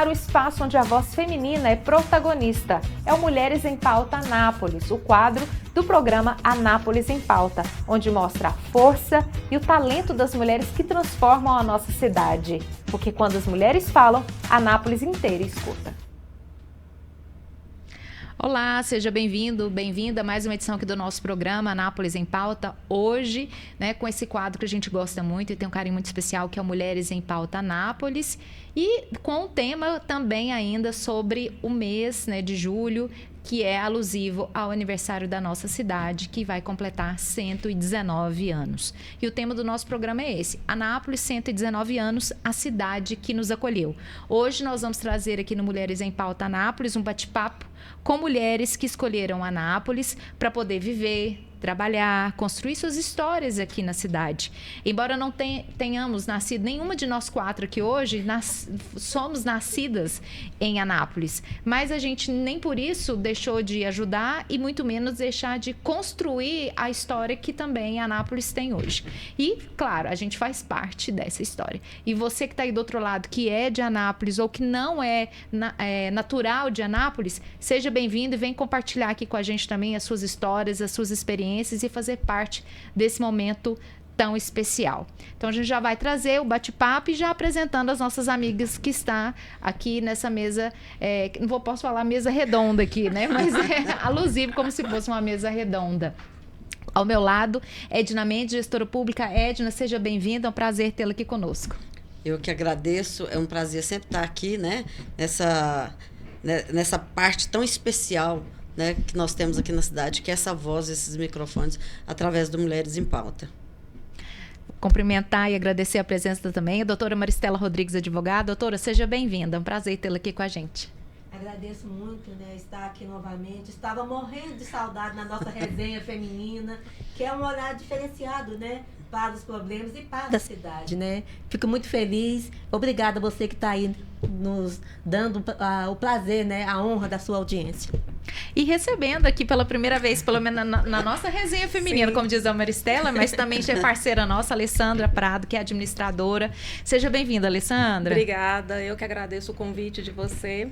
para o espaço onde a voz feminina é protagonista. É o Mulheres em Pauta Anápolis, o quadro do programa Anápolis em Pauta, onde mostra a força e o talento das mulheres que transformam a nossa cidade. Porque quando as mulheres falam, Anápolis inteira escuta. Olá, seja bem-vindo, bem-vinda a mais uma edição aqui do nosso programa Anápolis em Pauta. Hoje, com esse quadro que a gente gosta muito e tem um carinho muito especial, que é o Mulheres em Pauta Anápolis. E com o tema também ainda sobre o mês de julho, que é alusivo ao aniversário da nossa cidade, que vai completar 119 anos. E o tema do nosso programa é esse: Anápolis, 119 anos, a cidade que nos acolheu. Hoje nós vamos trazer aqui no Mulheres em Pauta Anápolis um bate-papo com mulheres que escolheram Anápolis para poder viver, trabalhar, construir suas histórias aqui na cidade. Embora não tenhamos nascido, nenhuma de nós quatro aqui hoje somos nascidas em Anápolis, mas a gente nem por isso deixou de ajudar e muito menos deixar de construir a história que também Anápolis tem hoje. E, claro, a gente faz parte dessa história. E você que está aí do outro lado, que é de Anápolis ou que não é natural de Anápolis, seja bem-vindo e vem compartilhar aqui com a gente também as suas histórias, as suas experiências e fazer parte desse momento tão especial. Então a gente já vai trazer o bate-papo e já apresentando as nossas amigas que estão aqui nessa mesa, não posso falar mesa redonda aqui, mas é alusivo como se fosse uma mesa redonda. Ao meu lado, Edna Mendes, gestora pública. Edna, seja bem-vinda, é um prazer tê-la aqui conosco. Eu que agradeço, é um prazer sempre estar aqui, nessa parte tão especial que nós temos aqui na cidade, que é essa voz, esses microfones, através do Mulheres em Pauta. Cumprimentar e agradecer a presença também a doutora Maristela Rodrigues, advogada. Doutora, seja bem-vinda, é um prazer tê-la aqui com a gente. Agradeço muito estar aqui novamente. Estava morrendo de saudade na nossa resenha feminina, que é um olhar diferenciado, para os problemas e para a cidade, Fico muito feliz. Obrigada a você que está aí nos dando o prazer, a honra da sua audiência. E recebendo aqui pela primeira vez, pelo menos na nossa resenha feminina, sim, como diz a Maristela, mas também já é parceira nossa, Alessandra Prado, que é administradora. Seja bem-vinda, Alessandra. Obrigada, eu que agradeço o convite de você.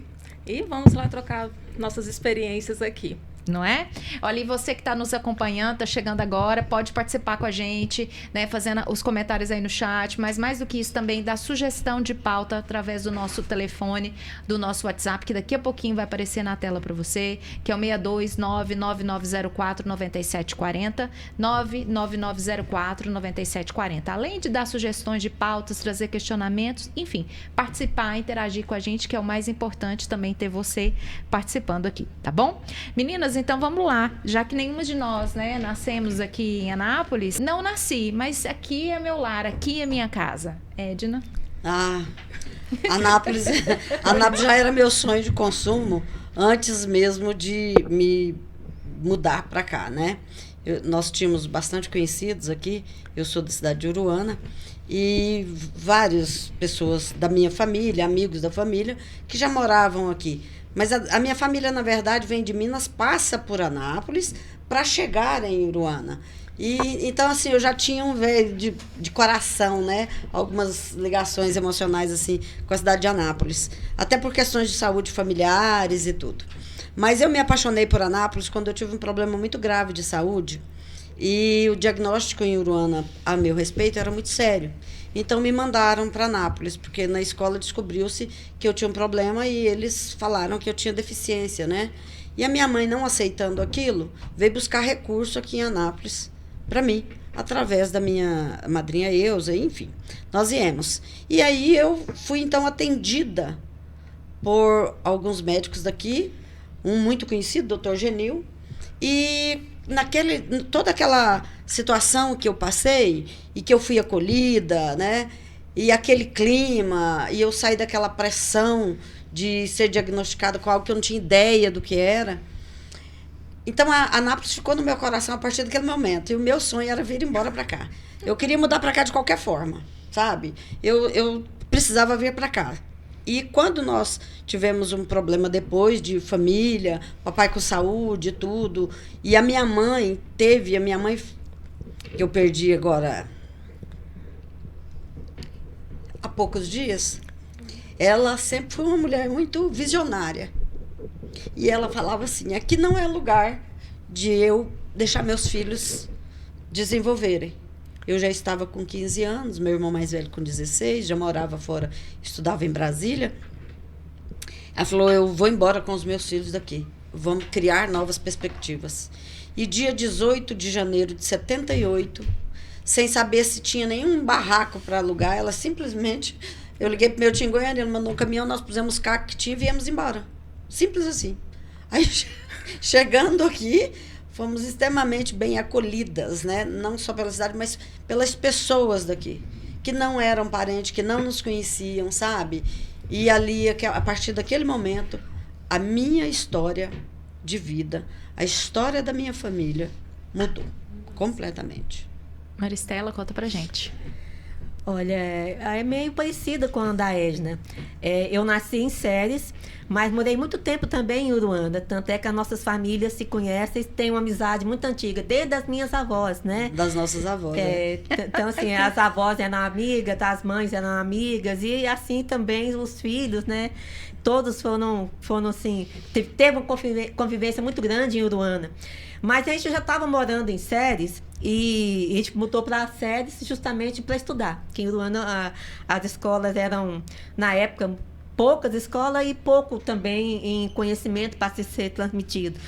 E vamos lá trocar nossas experiências aqui. Não é? Olha, e você que está nos acompanhando, está chegando agora, pode participar com a gente, fazendo os comentários aí no chat, mas mais do que isso também, dá sugestão de pauta através do nosso telefone, do nosso WhatsApp, que daqui a pouquinho vai aparecer na tela para você, que é o 629-9904-9740, 99904-9740. Além de dar sugestões de pautas, trazer questionamentos, enfim, participar, interagir com a gente, que é o mais importante também ter você participando aqui, tá bom? Meninas, então vamos lá, já que nenhuma de nós, nascemos aqui em Anápolis, não nasci, mas aqui é meu lar, aqui é minha casa. Edna? Anápolis já era meu sonho de consumo antes mesmo de me mudar para cá, nós tínhamos bastante conhecidos aqui, eu sou da cidade de Uruana, e várias pessoas da minha família, amigos da família, que já moravam aqui. Mas a minha família, na verdade, vem de Minas, passa por Anápolis para chegar em Uruana. E, então, assim, eu já tinha um veio de coração, algumas ligações emocionais assim, com a cidade de Anápolis. Até por questões de saúde familiares e tudo. Mas eu me apaixonei por Anápolis quando eu tive um problema muito grave de saúde. E o diagnóstico em Uruana, a meu respeito, era muito sério. Então, me mandaram para Anápolis, porque na escola descobriu-se que eu tinha um problema e eles falaram que eu tinha deficiência, E a minha mãe, não aceitando aquilo, veio buscar recurso aqui em Anápolis para mim, através da minha madrinha Eusa, enfim. Nós viemos. E aí eu fui, então, atendida por alguns médicos daqui, um muito conhecido, doutor Genil, e toda aquela situação que eu passei e que eu fui acolhida, e aquele clima, e eu saí daquela pressão de ser diagnosticada com algo que eu não tinha ideia do que era. Então, a Anápolis ficou no meu coração a partir daquele momento. E o meu sonho era vir embora para cá. Eu queria mudar para cá de qualquer forma, sabe? Eu precisava vir para cá. E quando nós tivemos um problema depois de família, papai com saúde e tudo, e a minha mãe, que eu perdi agora há poucos dias, ela sempre foi uma mulher muito visionária. E ela falava assim, aqui não é lugar de eu deixar meus filhos desenvolverem. Eu já estava com 15 anos, meu irmão mais velho com 16, já morava fora, estudava em Brasília. Ela falou, eu vou embora com os meus filhos daqui, vamos criar novas perspectivas. E dia 18 de janeiro de 78, sem saber se tinha nenhum barraco para alugar, ela simplesmente, eu liguei pro meu tio em Goiânia, ele mandou um caminhão, nós pusemos o carro que tinha e viemos embora. Simples assim. Aí, chegando aqui, fomos extremamente bem acolhidas, né? Não só pela cidade, mas pelas pessoas daqui, que não eram parentes, que não nos conheciam, sabe? E ali, a partir daquele momento, a minha história de vida, a história da minha família mudou completamente. Maristela, conta pra gente. Olha, é meio parecida com a da Edna. Eu nasci em Ceres, mas morei muito tempo também em Uruana. Tanto é que as nossas famílias se conhecem, têm uma amizade muito antiga, desde as minhas avós, né? Das nossas avós. Então, assim, as avós eram amigas, as mães eram amigas, e assim também os filhos, né? Todos foram assim, teve uma convivência muito grande em Uruana. Mas a gente já estava morando em Ceres e a gente mudou para Ceres justamente para estudar. Que em Uruana as escolas eram, na época, poucas escolas e pouco também em conhecimento para ser transmitido.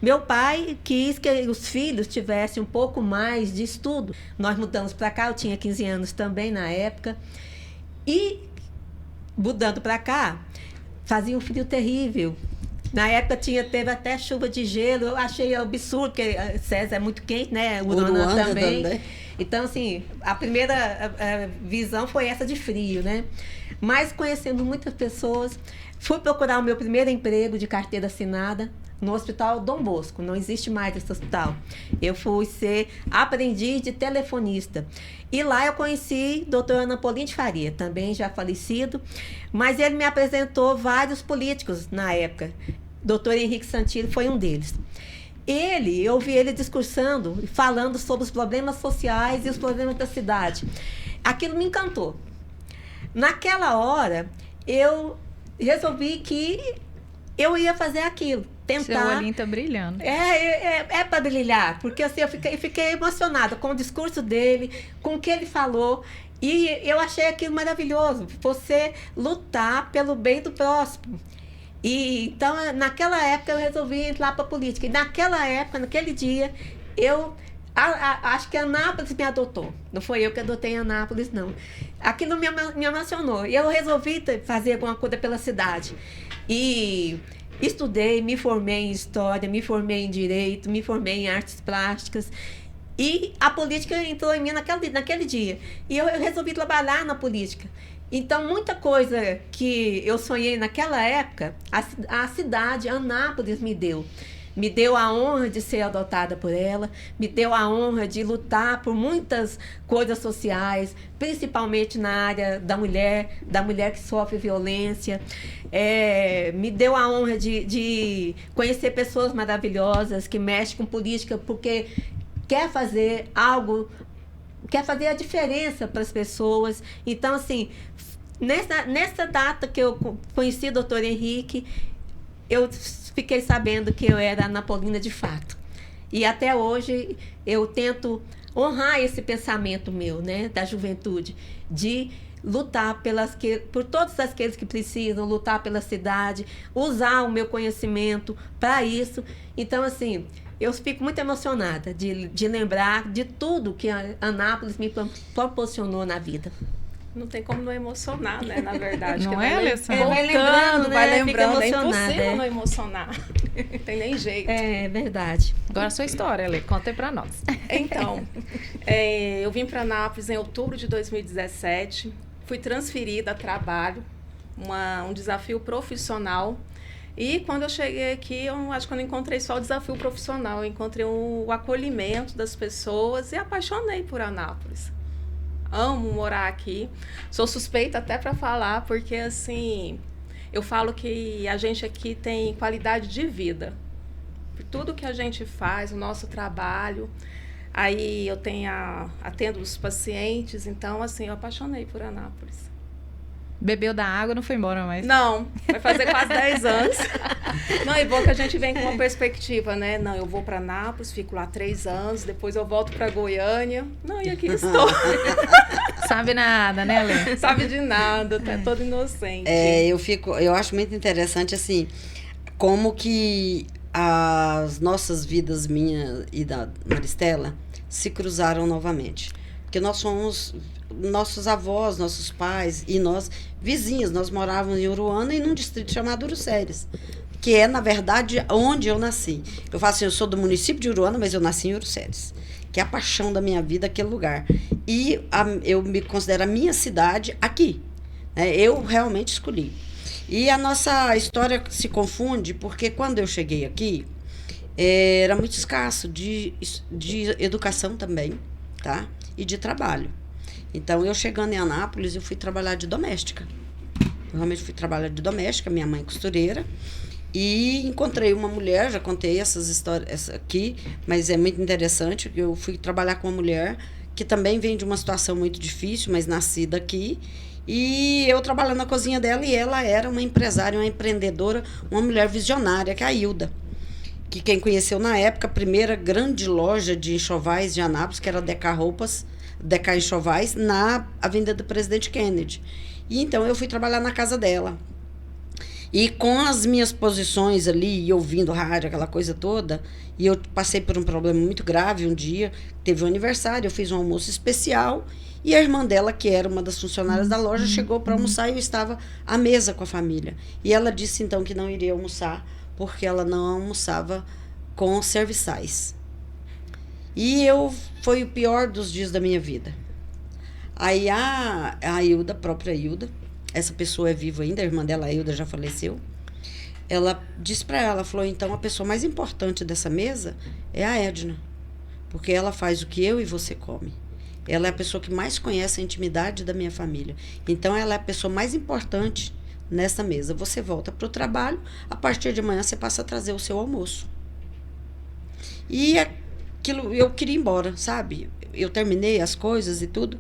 Meu pai quis que os filhos tivessem um pouco mais de estudo. Nós mudamos para cá, eu tinha 15 anos também na época. E mudando para cá, fazia um frio terrível. Na época teve até chuva de gelo, eu achei absurdo, porque César é muito quente, né? Uruana também. Então, assim, a primeira visão foi essa de frio, né? Mas conhecendo muitas pessoas, fui procurar o meu primeiro emprego de carteira assinada no Hospital Dom Bosco. Não existe mais esse hospital. Eu fui ser aprendiz de telefonista. E lá eu conheci o Dr. Ana Paulino de Faria, também já falecido, mas ele me apresentou vários políticos na época. Dr. Henrique Santilli foi um deles. Eu ouvi ele discursando, falando sobre os problemas sociais e os problemas da cidade. Aquilo me encantou. Naquela hora, eu resolvi que eu ia fazer aquilo. Tentar. Seu olhinho tá brilhando. É para brilhar, porque assim, eu fiquei emocionada com o discurso dele, com o que ele falou, e eu achei aquilo maravilhoso, você lutar pelo bem do próximo. E então, naquela época, eu resolvi entrar para a política. E naquela época, naquele dia, acho que a Anápolis me adotou. Não foi eu que adotei a Anápolis, não. Aquilo me emocionou. E eu resolvi fazer alguma coisa pela cidade. E estudei, me formei em História, me formei em Direito, me formei em Artes Plásticas. E a política entrou em mim naquele dia. E eu resolvi trabalhar na política. Então, muita coisa que eu sonhei naquela época, a cidade, Anápolis, me deu. Me deu a honra de ser adotada por ela, me deu a honra de lutar por muitas coisas sociais, principalmente na área da mulher que sofre violência. Me deu a honra de conhecer pessoas maravilhosas que mexem com política porque quer fazer algo, quer fazer a diferença para as pessoas. Então, assim, nessa data que eu conheci o Dr. Henrique, eu fiquei sabendo que eu era Ana Paulina de fato. E até hoje eu tento honrar esse pensamento meu, né, da juventude, de lutar por todos aqueles que precisam, lutar pela cidade, usar o meu conhecimento para isso. Então, assim, eu fico muito emocionada de lembrar de tudo que a Anápolis me proporcionou na vida. Não tem como não emocionar, né, na verdade. Não é, Alessandra? Vai lembrando, né? Fica É emocionada, impossível não emocionar. Não tem nem jeito. É verdade. Agora a sua história, Ale, conta aí pra nós. Então, eu vim para Anápolis em outubro de 2017. Fui transferida a trabalho, um desafio profissional. E quando eu cheguei aqui, eu acho que eu não encontrei só o desafio profissional. Eu encontrei o acolhimento das pessoas e apaixonei por Anápolis. Amo morar aqui. Sou suspeita até para falar, porque assim, eu falo que a gente aqui tem qualidade de vida. Por tudo que a gente faz, o nosso trabalho. Aí eu atendo os pacientes, então assim, eu apaixonei por Anápolis. Bebeu da água, não foi embora mais. Não, vai fazer quase 10 anos. Não, e bom que a gente vem com uma perspectiva, né? Não, eu vou para Nápoles, fico lá 3 anos, depois eu volto para Goiânia. Não, e aqui estou. Sabe nada, né, Lê? Sabe de nada, tá todo inocente. Eu acho muito interessante, assim, como que as nossas vidas, minha e da Maristela, se cruzaram novamente. Porque nós fomos, nossos avós, nossos pais e nós, vizinhos, nós morávamos em Uruana e num distrito chamado Uruceres, que é, na verdade, onde eu nasci. Eu falo assim, eu sou do município de Uruana, mas eu nasci em Uruceres, que é a paixão da minha vida, aquele lugar. E eu me considero a minha cidade aqui, né? Eu realmente escolhi. E a nossa história se confunde, porque quando eu cheguei aqui, era muito escasso de educação também, tá? E de trabalho. Então, eu chegando em Anápolis, eu fui trabalhar de doméstica. Eu realmente fui trabalhar de doméstica, minha mãe costureira, e encontrei uma mulher, já contei essas histórias essa aqui, mas é muito interessante, eu fui trabalhar com uma mulher que também vem de uma situação muito difícil, mas nascida aqui, e eu trabalhando na cozinha dela, e ela era uma empresária, uma empreendedora, uma mulher visionária, que é a Hilda, que quem conheceu na época, a primeira grande loja de enxovais de Anápolis, que era a Deca Roupas, Deca Enxovais, na Avenida do Presidente Kennedy. E então eu fui trabalhar na casa dela. E com as minhas posições ali, e ouvindo rádio, aquela coisa toda, e eu passei por um problema muito grave um dia, teve um aniversário, eu fiz um almoço especial, e a irmã dela, que era uma das funcionárias da loja, chegou para almoçar e eu estava à mesa com a família. E ela disse então que não iria almoçar, porque ela não almoçava com serviçais. E foi o pior dos dias da minha vida. Aí a Hilda, a própria Hilda, essa pessoa é viva ainda, a irmã dela, a Hilda, já faleceu, ela disse para ela, falou, então a pessoa mais importante dessa mesa é a Edna, porque ela faz o que eu e você come. Ela é a pessoa que mais conhece a intimidade da minha família. Então ela é a pessoa mais importante nessa mesa. Você volta para o trabalho, a partir de amanhã você passa a trazer o seu almoço. E aquilo, eu queria ir embora, sabe? Eu terminei as coisas e tudo.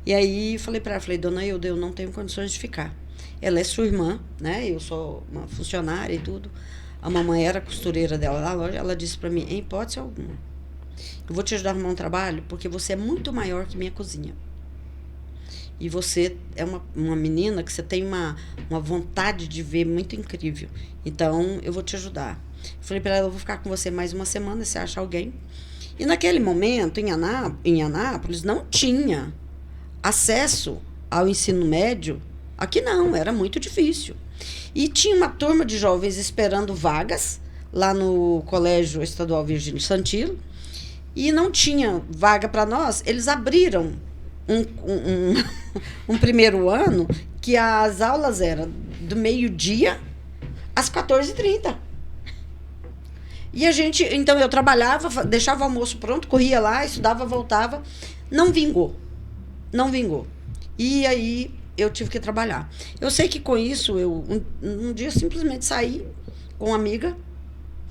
E aí falei para ela, dona Hilda, eu não tenho condições de ficar. Ela é sua irmã, né? Eu sou uma funcionária e tudo. A mamãe era costureira dela na loja. Ela disse para mim, em hipótese alguma, eu vou te ajudar a arrumar um trabalho, porque você é muito maior que minha cozinha. E você é uma menina que você tem uma vontade de ver muito incrível. Então, eu vou te ajudar. Eu falei para ela, eu vou ficar com você mais uma semana, se acha alguém. E naquele momento, em Anápolis, não tinha acesso ao ensino médio. Aqui não, era muito difícil. E tinha uma turma de jovens esperando vagas lá no Colégio Estadual Virgínio Santilo. E não tinha vaga para nós. Eles abriram um primeiro ano que as aulas eram do meio-dia às 14h30. E a gente, então eu trabalhava, deixava o almoço pronto, corria lá, estudava, voltava. Não vingou. E aí eu tive que trabalhar. Eu sei que com isso, eu um dia simplesmente saí com uma amiga,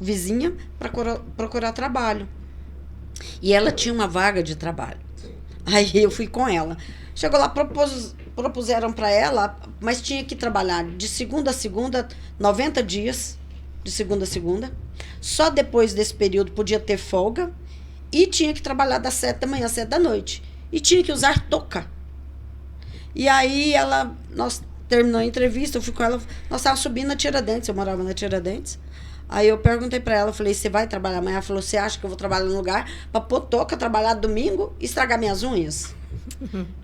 vizinha, para procurar trabalho. E ela tinha uma vaga de trabalho. Aí eu fui com ela. Chegou lá, propuseram para ela, mas tinha que trabalhar de segunda a segunda, 90 dias, de segunda a segunda. Só depois desse período podia ter folga. E tinha que trabalhar das 7 da manhã às 7 da noite. E tinha que usar touca. E aí nós terminou a entrevista, eu fui com ela, nós estávamos subindo na Tiradentes, eu morava na Tiradentes. Aí eu perguntei pra ela, falei, você vai trabalhar amanhã? Ela falou, você acha que eu vou trabalhar no lugar pra pôr touca, trabalhar domingo e estragar minhas unhas?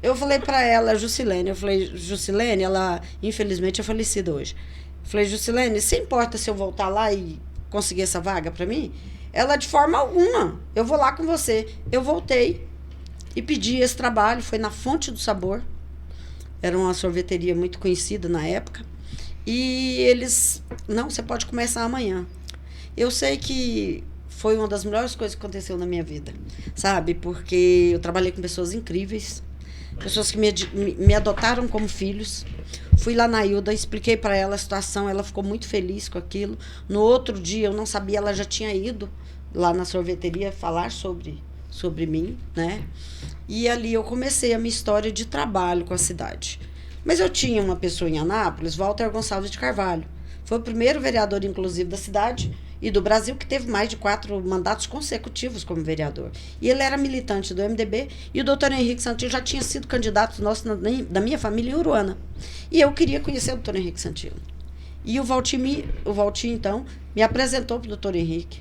Eu falei pra ela, Jusilene, Jusilene, ela infelizmente é falecida hoje. Eu falei, Jusilene, você importa se eu voltar lá e conseguir essa vaga pra mim? Ela, de forma alguma, eu vou lá com você. Eu voltei e pedi esse trabalho, foi na Fonte do Sabor. Era uma sorveteria muito conhecida na época. E eles, não, você pode começar amanhã. Eu sei que foi uma das melhores coisas que aconteceu na minha vida, sabe? Porque eu trabalhei com pessoas incríveis, pessoas que me adotaram como filhos. Fui lá na Hilda, expliquei para ela a situação, ela ficou muito feliz com aquilo. No outro dia, eu não sabia, ela já tinha ido lá na sorveteria falar sobre mim, né? E ali eu comecei a minha história de trabalho com a cidade. Mas eu tinha uma pessoa em Anápolis, Walter Gonçalves de Carvalho. Foi o primeiro vereador, inclusive, da cidade e do Brasil que teve mais de 4 mandatos consecutivos como vereador. E ele era militante do MDB e o doutor Henrique Santillo já tinha sido candidato nosso da minha família em Uruana. E eu queria conhecer o doutor Henrique Santillo. E o Valtinho, então, me apresentou para o doutor Henrique.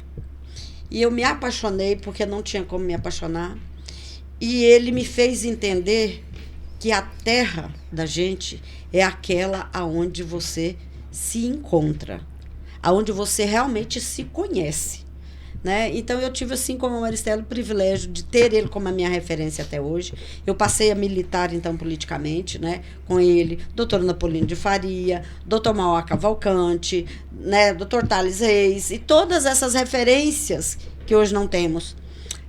E eu me apaixonei, porque não tinha como me apaixonar. E ele me fez entender que a terra da gente é aquela aonde você se encontra, aonde você realmente se conhece, né? Então eu tive, assim como a Maristela, o privilégio de ter ele como a minha referência até hoje. Eu passei a militar, então, politicamente, né? Com ele, doutor Napolino de Faria, doutor Mauá Cavalcante, né? Doutor Thales Reis, e todas essas referências que hoje não temos.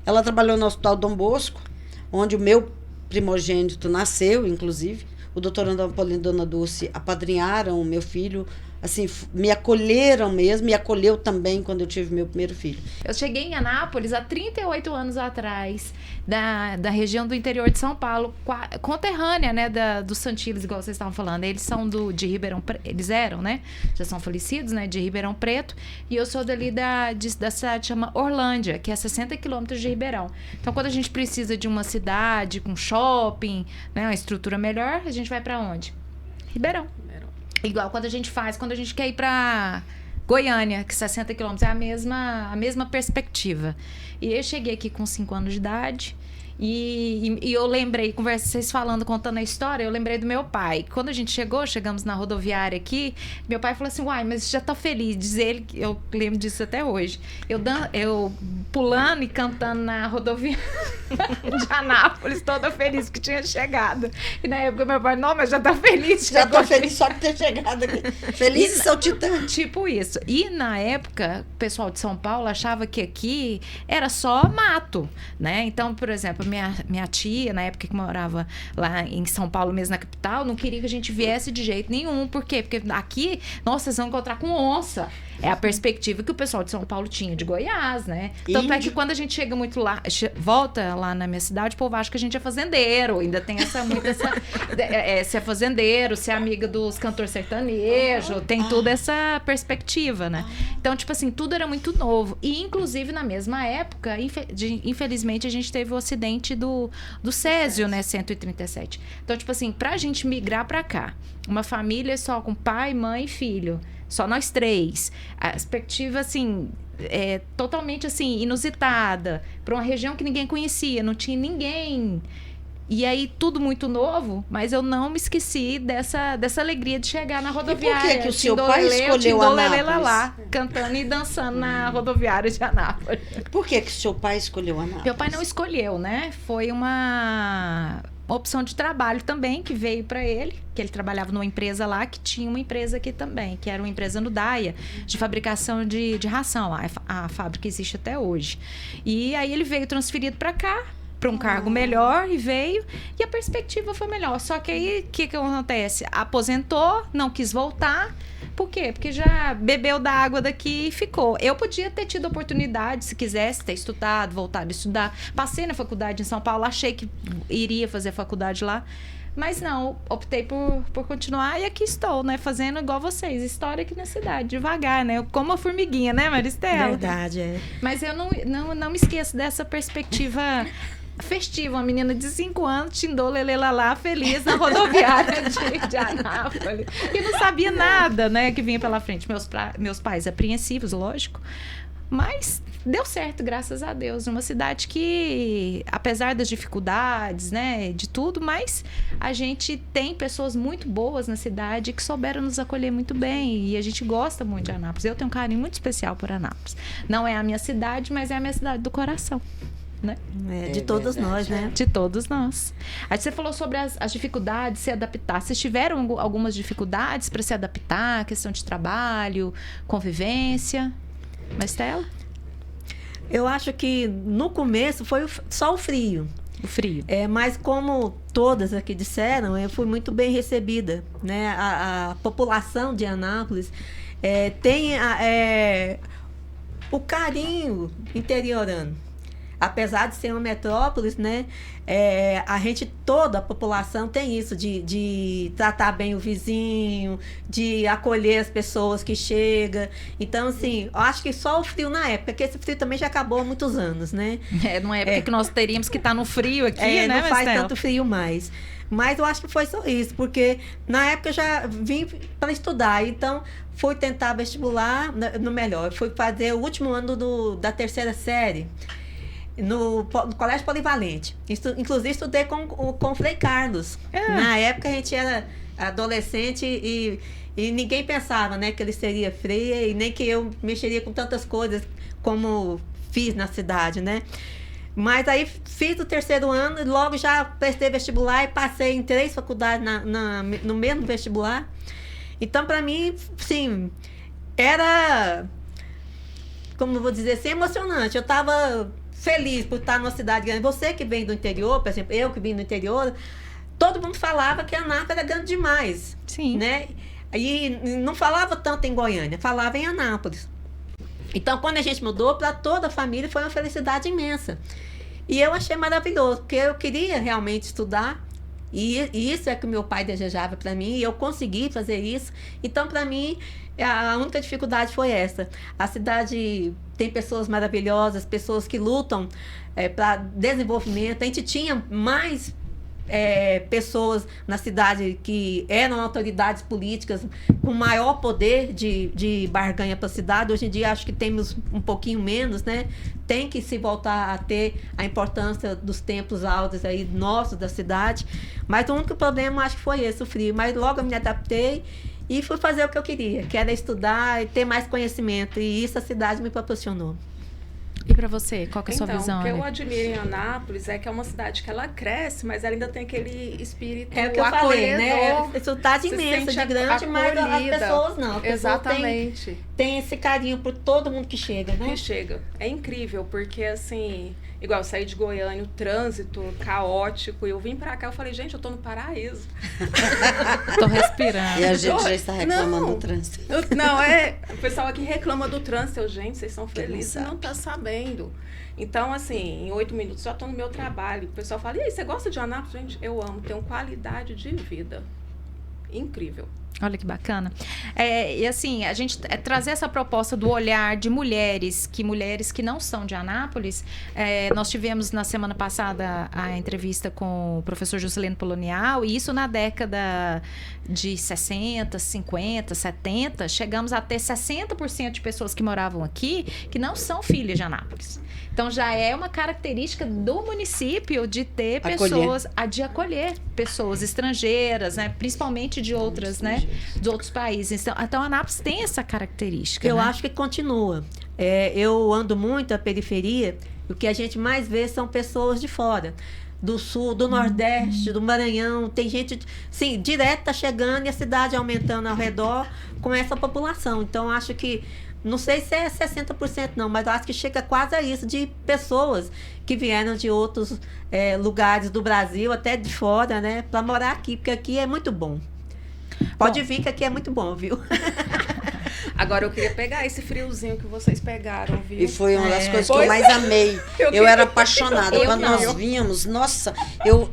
Ela trabalhou no Hospital Dom Bosco, onde o meu primogênito nasceu, inclusive. O doutor Napolino e Dona Dulce apadrinharam o meu filho, assim, me acolheram mesmo, me acolheu também quando eu tive meu primeiro filho. Eu cheguei em Anápolis há 38 anos atrás, da região do interior de São Paulo, conterrânea, né, dos Santillos, igual vocês estavam falando. Eles são de Ribeirão Preto, eles eram, né, já são falecidos, né, de Ribeirão Preto, e eu sou dali da cidade que chama Orlândia, que é 60 quilômetros de Ribeirão. Então, quando a gente precisa de uma cidade com shopping, né, uma estrutura melhor, a gente vai para onde? Ribeirão. Igual quando a gente quer ir para Goiânia, que 60 quilômetros é a mesma perspectiva. E eu cheguei aqui com 5 anos de idade e eu lembrei, vocês falando, contando a história, eu lembrei do meu pai. Quando a gente chegamos na rodoviária aqui, meu pai falou assim, uai, mas já tá feliz. Diz ele, que eu lembro disso até hoje. Eu pulando e cantando na rodoviária de Anápolis, toda feliz que tinha chegado. E na época meu pai, não, mas já tá feliz. Já tô feliz só de ter chegado aqui. Feliz e saltitante. Tipo isso. E na época, o pessoal de São Paulo achava que aqui era só mato, né? Então, por exemplo, minha tia, na época que morava lá em São Paulo, mesmo na capital, não queria que a gente viesse de jeito nenhum. Por quê? Porque aqui, nossa, vocês vão encontrar com onça. É a perspectiva que o pessoal de São Paulo tinha de Goiás, né? Tanto é que quando a gente chega muito lá, volta lá na minha cidade, o povo acha que a gente é fazendeiro. Ainda tem se é fazendeiro, se é amiga dos cantores sertanejos, tem toda essa perspectiva, né? Então, tipo assim, tudo era muito novo. E, inclusive, na mesma época, infelizmente, a gente teve o acidente do Césio, né? 137. Então, tipo assim, pra gente migrar pra cá, uma família só com pai, mãe e filho, só nós 3. A perspectiva, assim, é totalmente, assim, inusitada. Para uma região que ninguém conhecia, não tinha ninguém. E aí, tudo muito novo, mas eu não me esqueci dessa alegria de chegar na rodoviária. E por que o seu pai escolheu Anápolis? Cantando e dançando na rodoviária de Anápolis. Por que o seu pai escolheu Anápolis? Meu pai não escolheu, né? Foi uma opção de trabalho também que veio para ele, que ele trabalhava numa empresa lá, que tinha uma empresa aqui também, que era uma empresa no Daia, de fabricação de ração. A fábrica existe até hoje. E aí ele veio transferido para cá, para um cargo melhor, e veio, e a perspectiva foi melhor. Só que aí, o que acontece? Aposentou, não quis voltar. Por quê? Porque já bebeu da água daqui e ficou. Eu podia ter tido oportunidade, se quisesse, ter estudado, voltado a estudar. Passei na faculdade em São Paulo, achei que iria fazer faculdade lá. Mas não, optei por continuar e aqui estou, né? Fazendo igual vocês, história aqui na cidade, devagar, né? Como a formiguinha, né, Maristela? Verdade, é. Mas eu não me esqueço dessa perspectiva festiva, uma menina de 5 anos, tindou, lelê, feliz na rodoviária de Anápolis. E não sabia nada, né, que vinha pela frente. Meus pais apreensivos, lógico. Mas deu certo, graças a Deus. Uma cidade que, apesar das dificuldades, né, de tudo, mas a gente tem pessoas muito boas na cidade que souberam nos acolher muito bem. E a gente gosta muito de Anápolis. Eu tenho um carinho muito especial por Anápolis. Não é a minha cidade, mas é a minha cidade do coração. Né? De todos nós, né? De todos nós. Aí você falou sobre as dificuldades, se adaptar. Vocês tiveram algumas dificuldades para se adaptar? Questão de trabalho, convivência? Maristela? Eu acho que no começo foi só o frio. O frio. Mas como todas aqui disseram, eu fui muito bem recebida, né? A população de Anápolis tem o carinho interiorano. apesar de ser uma metrópole, né, a gente, toda a população tem isso de tratar bem o vizinho, de acolher as pessoas que chegam. Então, assim, eu acho que só o frio na época, porque esse frio também já acabou há muitos anos, né? Numa época que nós teríamos que estar no frio aqui, né, não faz tanto frio mais. Mas eu acho que foi só isso, porque na época eu já vim para estudar, então fui tentar vestibular, fui fazer o último ano da terceira série no Colégio Polivalente. Inclusive estudei com o Frei Carlos. Na época a gente era adolescente e ninguém pensava, né, que ele seria frei e nem que eu mexeria com tantas coisas como fiz na cidade, né? Mas aí fiz o terceiro ano e logo já prestei vestibular e passei em 3 faculdades no mesmo vestibular. Então, para mim, sim, era, como eu vou dizer assim, emocionante. Eu estava feliz por estar numa cidade grande. Você que vem do interior, por exemplo, eu que vim do interior, todo mundo falava que a Anápolis era grande demais. Sim. Né? E não falava tanto em Goiânia, falava em Anápolis. Então, quando a gente mudou, para toda a família foi uma felicidade imensa. E eu achei maravilhoso, porque eu queria realmente estudar, e isso é que o meu pai desejava para mim, e eu consegui fazer isso. Então, para mim, a única dificuldade foi essa. A cidade tem pessoas maravilhosas, pessoas que lutam para desenvolvimento. A gente tinha mais pessoas na cidade que eram autoridades políticas com maior poder de barganha para a cidade. Hoje em dia acho que temos um pouquinho menos, né? Tem que se voltar a ter a importância dos tempos áureos aí nossos da cidade, mas o único problema acho que foi esse, o frio. Mas logo eu me adaptei e fui fazer o que eu queria, que era estudar e ter mais conhecimento, e isso a cidade me proporcionou. E para você, qual que é a sua visão? O que eu Ana? admiro em Anápolis é que é uma cidade que ela cresce, mas ela ainda tem aquele espírito É o que eu falei, né? acolhedor. Cidade imensa, de grande, mas as pessoas não. As pessoas Exatamente. Tem esse carinho por todo mundo que chega, né? Que chega. É incrível, porque assim, igual eu saí de Goiânia, o trânsito caótico, e eu vim pra cá, eu falei, gente, eu tô no paraíso. Tô respirando. E a gente já está reclamando do trânsito. Não, o pessoal aqui reclama do trânsito. Gente, vocês são felizes e não tá sabendo. Então, assim, em 8 minutos já tô no meu trabalho. O pessoal fala, e aí, você gosta de Anápolis? Gente, eu amo, tenho qualidade de vida. Incrível. Olha que bacana. E assim, a gente trazer essa proposta do olhar de mulheres que não são de Anápolis. Nós tivemos na semana passada a entrevista com o professor Juscelino Polonial, e isso na década de 60, 50, 70, chegamos a ter 60% de pessoas que moravam aqui que não são filhas de Anápolis. Então já é uma característica do município de ter pessoas, de acolher pessoas estrangeiras, né? Principalmente de outras, né? De outros países. Então a Anápolis tem essa característica. Eu né? acho que continua. Eu ando muito à periferia, e o que a gente mais vê são pessoas de fora. Do sul, do nordeste, do Maranhão. Tem gente, sim, direto tá chegando e a cidade aumentando ao redor com essa população. Então acho que, não sei se é 60% não, mas eu acho que chega quase a isso, de pessoas que vieram de outros lugares do Brasil, até de fora, né, para morar aqui, porque aqui é muito bom. Pode vir que aqui é muito bom, viu? Agora eu queria pegar esse friozinho que vocês pegaram, viu? E foi uma das coisas que eu mais amei. Eu era apaixonada. Quando nós vínhamos, nossa,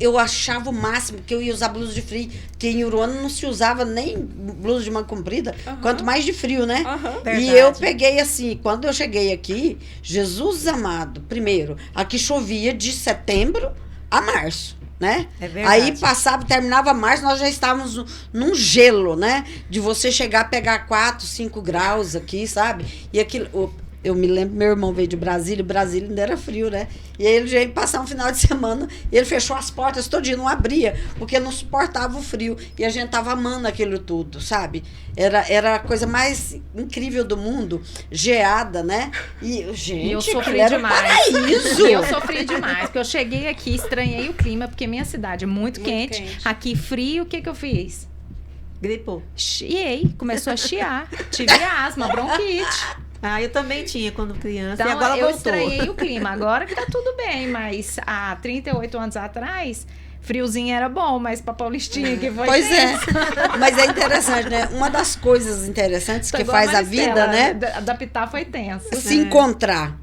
eu achava o máximo que eu ia usar blusa de frio, porque em Uruana não se usava nem blusa de manga comprida, quanto mais de frio, né? E eu peguei assim, quando eu cheguei aqui, Jesus amado, primeiro, aqui chovia de setembro a março. Né? Aí terminava março, nós já estávamos num gelo, né? De você chegar a pegar 4, 5 graus aqui, sabe? E aquilo, eu me lembro, meu irmão veio de Brasília ainda era frio, né? E aí ele veio passar um final de semana e ele fechou as portas todinho, não abria, porque não suportava o frio. E a gente tava amando aquilo tudo, sabe? Era a coisa mais incrível do mundo, geada, né? E, gente, eu sofri demais. Eu sofri demais, porque eu cheguei aqui, estranhei o clima, porque minha cidade é muito quente. Aqui frio, o que eu fiz? Gripou. Chiei, começou a chiar. Tive asma, bronquite. Eu também tinha quando criança, então, e agora eu voltou. estranhei o clima. Agora que tá tudo bem, mas há 38 anos atrás, friozinho era bom, mas pra Paulistinha que foi... Pois mas é interessante, né? Uma das coisas interessantes que faz a vida, né? Adaptar foi tenso. Se encontrar.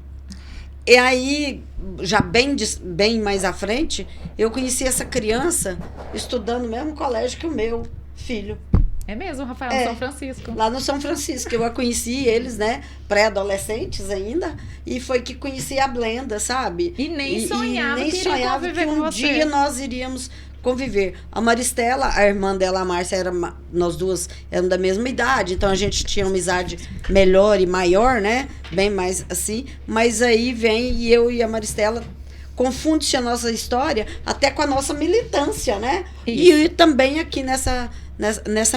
E aí, já bem mais à frente, eu conheci essa criança estudando no mesmo colégio que o meu filho. É mesmo, Rafael, no São Francisco. Lá no São Francisco. Eu a conheci eles, né? Pré-adolescentes ainda. E foi que conheci a Blenda, sabe? E nem sonhava nem que iria sonhava conviver que com um você. dia nós iríamos conviver. A Maristela, a irmã dela, a Márcia, nós duas éramos da mesma idade. Então a gente tinha uma amizade melhor e maior, né? Bem mais assim. Mas aí vem e eu e a Maristela confunde-se a nossa história até com a nossa militância, né? E também aqui nessa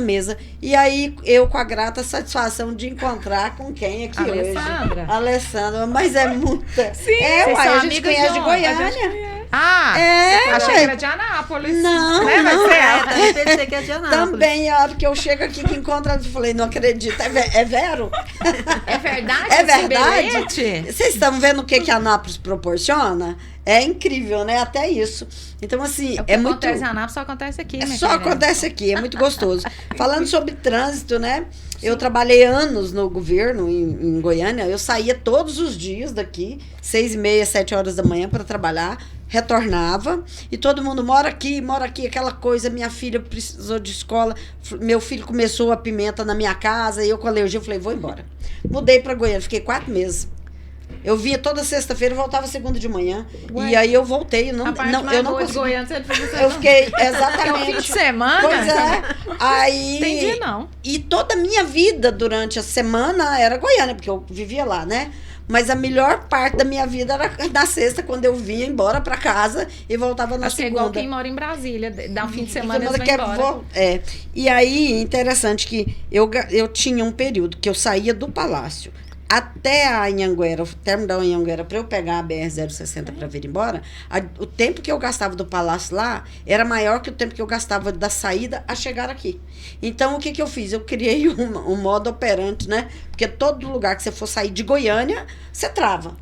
mesa. E aí, eu com a grata satisfação de encontrar com quem aqui Alessandra. hoje. Alessandra. Mas é muita. Sim, uai, são a gente amigas conhece de onde? Goiânia. Achei que era de Anápolis. Não, né? não. Também pensei que é de Anápolis. Também, a hora que eu chego aqui, que encontro, eu falei, não acredito. É Vero? É verdade? É esse verdade? bilhete? Vocês estão vendo o que a Anápolis proporciona? É incrível, né? Até isso. Então, assim, O que é muito... acontece em Anápolis só acontece aqui, minha Só querida. acontece aqui, é muito gostoso. Falando sobre trânsito, né? Eu trabalhei anos no governo em Goiânia. Eu saía todos os dias daqui, 6h30, 7 horas da manhã para trabalhar. Retornava e todo mundo mora aqui, aquela coisa. Minha filha precisou de escola, meu filho começou a pimenta na minha casa e eu com alergia, eu falei, vou embora. Mudei para Goiânia, fiquei 4 meses. Eu vinha toda sexta-feira e voltava segunda de manhã. Ué, e aí eu voltei, eu não boa consegui. de Goiânia, você Eu fiquei, É exatamente. o fim de semana? Pois é. Aí, Entendi, não. E toda a minha vida durante a semana era Goiânia, porque eu vivia lá, né? Mas a melhor parte da minha vida era na sexta, quando eu vinha embora pra casa e voltava na Assim, segunda. igual quem mora em Brasília, dá um fim de semana eles vão embora. E aí, interessante que eu tinha um período que eu saía do palácio até a Anhanguera, o término da Anhanguera, para eu pegar a BR-060 para vir embora, o tempo que eu gastava do palácio lá era maior que o tempo que eu gastava da saída a chegar aqui. Então, o que eu fiz? Eu criei um modo operante, né? Porque todo lugar que você for sair de Goiânia, você trava.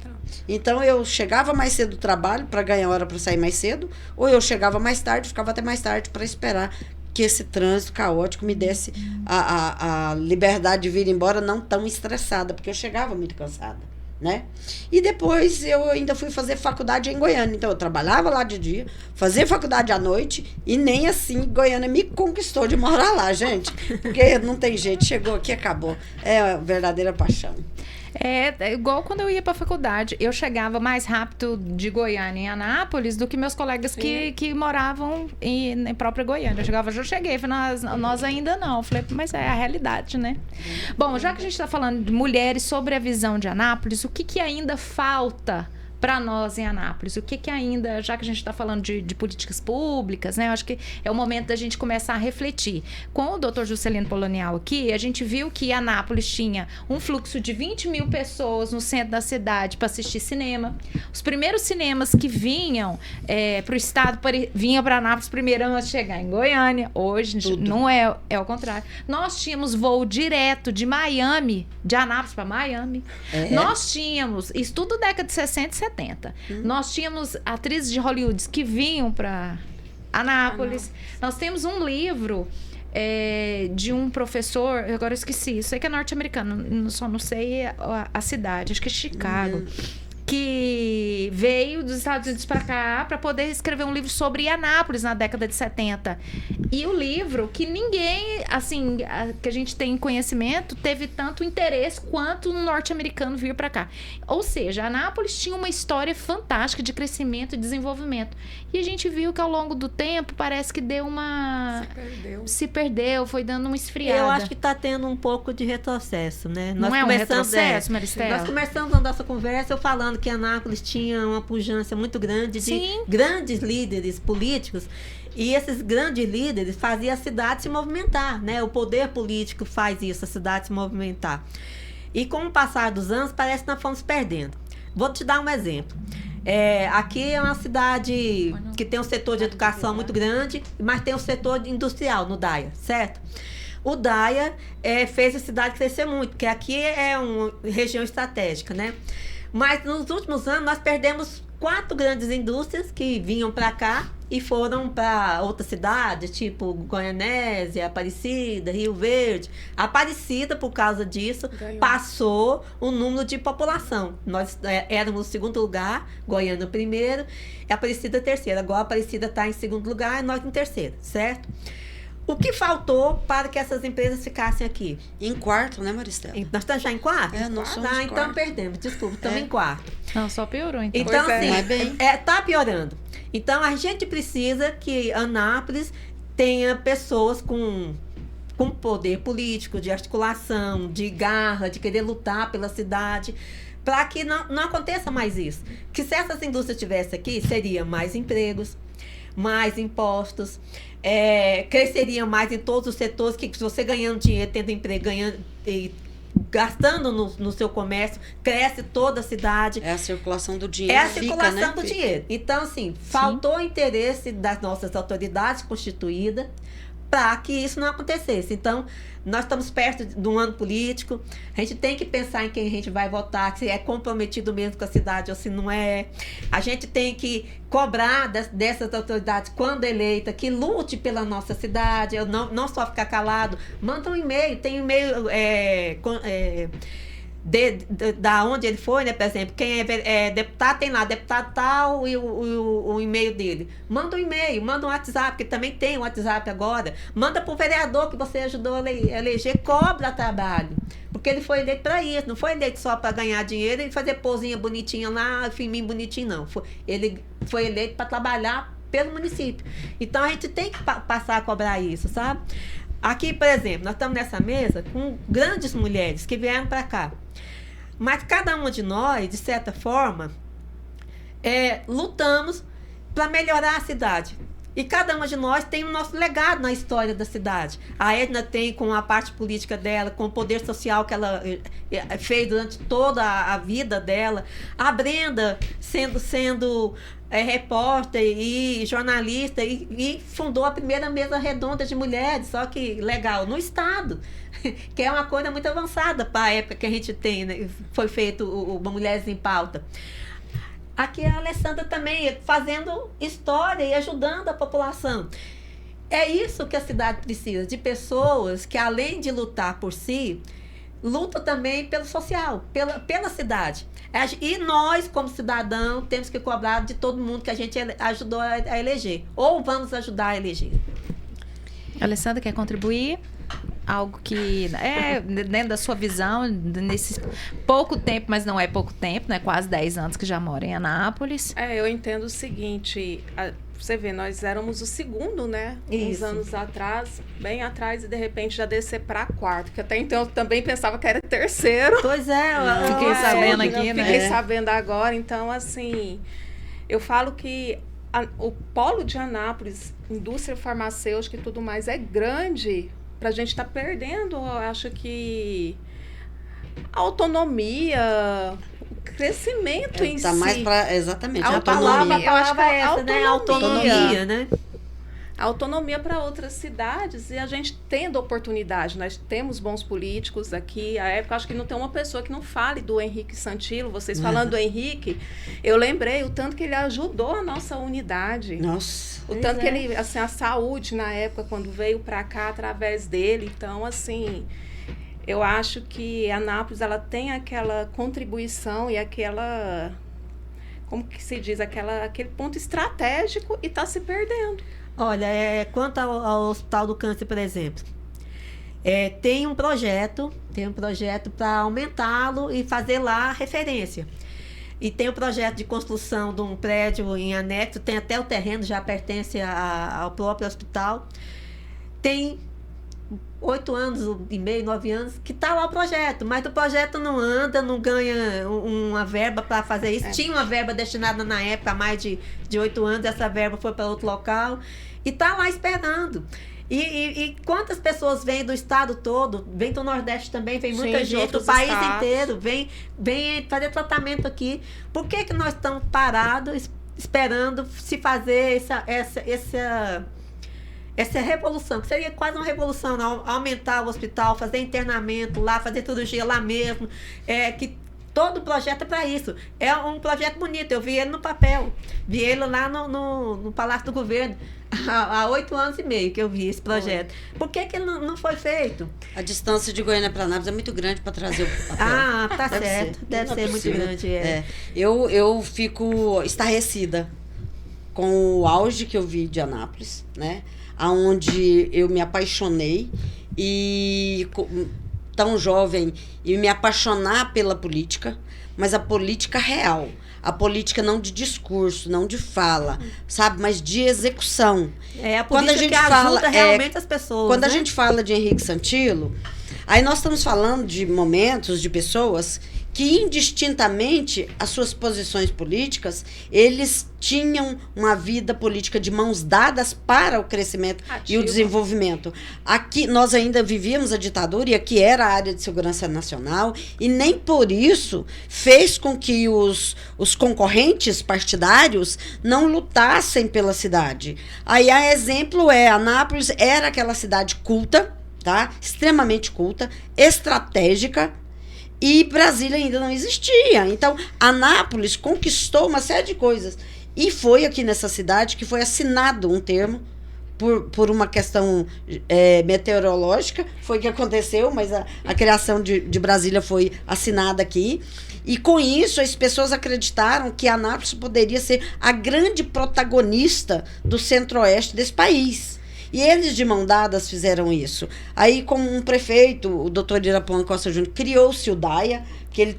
Então, eu chegava mais cedo do trabalho para ganhar hora para sair mais cedo, ou eu chegava mais tarde, ficava até mais tarde para esperar que esse trânsito caótico me desse a liberdade de vir embora não tão estressada, porque eu chegava muito cansada, né? E depois eu ainda fui fazer faculdade em Goiânia, então eu trabalhava lá de dia, fazia faculdade à noite, e nem assim Goiânia me conquistou de morar lá, gente, porque não tem jeito, chegou aqui, acabou. É a verdadeira paixão. É igual quando eu ia para a faculdade. Eu chegava mais rápido de Goiânia em Anápolis do que meus colegas que moravam em própria Goiânia. Eu chegava, já cheguei. Falei, nós ainda não. Eu falei, mas é a realidade, né? Bom, já que a gente está falando de mulheres sobre a visão de Anápolis, o que ainda falta para nós em Anápolis? O que ainda, já que a gente está falando de políticas públicas, né? Eu acho que é o momento da gente começar a refletir. Com o Dr. Juscelino Polonial aqui, a gente viu que Anápolis tinha um fluxo de 20 mil pessoas no centro da cidade para assistir cinema. Os primeiros cinemas que vinham para o estado, vinham para Anápolis primeiro antes de chegar em Goiânia. Hoje não é o contrário. Nós tínhamos voo direto de Miami, de Anápolis para Miami. Nós tínhamos, isso tudo década de 60 e 70. Nós tínhamos atrizes de Hollywood que vinham para Anápolis. Nós temos um livro de um professor, agora eu esqueci, sei que é norte-americano, só não sei a cidade, acho que é Chicago, que veio dos Estados Unidos para cá para poder escrever um livro sobre Anápolis na década de 70. E o livro, que ninguém, assim, que a gente tem conhecimento, teve tanto interesse quanto um norte-americano vir para cá. Ou seja, Anápolis tinha uma história fantástica de crescimento e desenvolvimento. E a gente viu que ao longo do tempo parece que deu uma... Se perdeu, foi dando uma esfriada. Eu acho que está tendo um pouco de retrocesso, né? Não é um retrocesso, Maristela? Nós começamos a nossa conversa eu falando que Anápolis tinha uma pujança muito grande de grandes líderes políticos, e esses grandes líderes faziam a cidade se movimentar, né? O poder político faz isso, a cidade se movimentar. E com o passar dos anos, parece que nós fomos perdendo. Vou te dar um exemplo. Aqui é uma cidade que tem um setor de educação muito grande, mas tem um setor industrial no DAIA, certo? O DAIA fez a cidade crescer muito, porque aqui é uma região estratégica, né? Mas nos últimos anos nós perdemos 4 grandes indústrias que vinham para cá e foram para outras cidades, tipo Goianésia, Aparecida, Rio Verde. Aparecida, por causa disso, passou o número de população. Nós éramos o segundo lugar, Goiânia o primeiro, e Aparecida terceiro. Agora a Aparecida está em segundo lugar e nós em terceiro, certo? O que faltou para que essas empresas ficassem aqui? Em quarto, né, Maristela? Nós estamos já em quarto? Nós somos em então quarto. perdemos, desculpa, estamos em quarto. Não, só piorou, então. Então, Pois é. Não é bem. tá piorando. Então, a gente precisa que Anápolis tenha pessoas com poder político, de articulação, de garra, de querer lutar pela cidade, para que não aconteça mais isso. Que se essas indústrias estivessem aqui, seria mais empregos, mais impostos, cresceria mais em todos os setores, que se você ganhando dinheiro, tendo emprego, ganhando e gastando no seu comércio, cresce toda a cidade. É a circulação do dinheiro. É a fica, circulação né? do dinheiro. Então, assim, faltou interesse das nossas autoridades constituídas para que isso não acontecesse. Então, nós estamos perto de um ano político, a gente tem que pensar em quem a gente vai votar, se é comprometido mesmo com a cidade ou se não é. A gente tem que cobrar dessas autoridades, quando eleita, que lute pela nossa cidade, não só ficar calado. Manda um e-mail, tem e-mail da onde ele foi, né? Por exemplo, quem é deputado, tem lá, deputado tal e o e-mail dele. Manda um e-mail, manda um WhatsApp, que também tem um WhatsApp agora. Manda para o vereador que você ajudou a eleger, cobra trabalho. Porque ele foi eleito para isso, não foi eleito só para ganhar dinheiro e fazer posinha bonitinha lá, filminho bonitinho, não. Ele foi eleito para trabalhar pelo município. Então a gente tem que passar a cobrar isso, sabe? Aqui, por exemplo, nós estamos nessa mesa com grandes mulheres que vieram para cá. Mas cada uma de nós, de certa forma, lutamos para melhorar a cidade. E cada uma de nós tem o nosso legado na história da cidade. A Edna tem com a parte política dela, com o poder social que ela fez durante toda a vida dela. A Brenda sendo repórter e jornalista e fundou a primeira mesa redonda de mulheres, só que legal, no estado, que é uma coisa muito avançada para a época que a gente tem, né? Foi feito o Mulheres em Pauta. Aqui a Alessandra também fazendo história e ajudando a população. É isso que a cidade precisa, de pessoas que, além de lutar por si, lutam também pelo social, pela cidade. E nós, como cidadão, temos que cobrar de todo mundo que a gente ajudou a eleger. Ou vamos ajudar a eleger. Alessandra, quer contribuir? Algo que dentro da sua visão, nesse pouco tempo, mas não é pouco tempo, né? Quase 10 anos que já mora em Anápolis. Eu entendo o seguinte, você vê, nós éramos o segundo, né? Uns Isso. anos atrás, bem atrás, e de repente já descer para quarto, que até então eu também pensava que era terceiro. Pois é. Fiquei sabendo aqui, né? Fiquei sabendo agora, então assim, eu falo que o polo de Anápolis, indústria farmacêutica e tudo mais, é grande. Pra gente estar perdendo, eu acho que a autonomia, o crescimento em Tá si. mais para exatamente, A a autonomia. eu acho que é essa, autonomia. né? Autonomia, né? Autonomia para outras cidades e a gente tendo oportunidade. Nós temos bons políticos aqui. A época, acho que não tem uma pessoa que não fale do Henrique Santilo. Vocês falando do Henrique, eu lembrei o tanto que ele ajudou a nossa unidade. Nossa. O tanto que ele, assim, a saúde na época, quando veio para cá através dele. Então, assim, eu acho que a Anápolis, ela tem aquela contribuição e aquela, como que se diz, aquele ponto estratégico e está se perdendo. Olha, quanto ao Hospital do Câncer, por exemplo, tem um projeto para aumentá-lo e fazer lá referência. E tem o projeto de construção de um prédio em anexo, tem até o terreno, já pertence ao próprio hospital. Tem 8 anos e meio, 9 anos, que está lá o projeto, mas o projeto não anda, não ganha uma verba para fazer isso. Tinha uma verba destinada na época, há mais de 8 anos, essa verba foi para outro local e está lá esperando. E quantas pessoas vêm do estado todo, vem do Nordeste também, vem muita Sim, de gente do outros país estados. inteiro, vem fazer tratamento aqui. Por que nós estamos parados esperando se fazer essa revolução, que seria quase uma revolução, aumentar o hospital, fazer internamento lá, fazer cirurgia lá mesmo, que Todo o projeto é para isso. É um projeto bonito. Eu vi ele no papel. Vi ele lá no Palácio do Governo. Há 8 anos e meio que eu vi esse projeto. Por que ele não foi feito? A distância de Goiânia para Anápolis é muito grande para trazer o papel. Ah, tá certo. Deve ser muito grande. Eu fico estarrecida com o auge que eu vi de Anápolis, né? Onde eu me apaixonei e tão jovem e me apaixonar pela política, mas a política real. A política não de discurso, não de fala, sabe? Mas de execução. É a política que ajuda realmente as pessoas. Quando né? a gente fala de Henrique Santilo, aí nós estamos falando de momentos, de pessoas que indistintamente as suas posições políticas, eles tinham uma vida política de mãos dadas para o crescimento e o desenvolvimento. Aqui nós ainda vivíamos a ditadura e aqui era a área de segurança nacional e nem por isso fez com que os concorrentes partidários não lutassem pela cidade. Aí a exemplo Anápolis era aquela cidade culta, tá? Extremamente culta, estratégica, e Brasília ainda não existia. Então, Anápolis conquistou uma série de coisas. E foi aqui nessa cidade que foi assinado um termo por uma questão meteorológica. Foi o que aconteceu, mas a criação de Brasília foi assinada aqui. E com isso, as pessoas acreditaram que Anápolis poderia ser a grande protagonista do centro-oeste desse país. E eles, de mão dadas, fizeram isso. Aí, como um prefeito, o doutor Irapuã Costa Júnior, criou-se o DAIA, que ele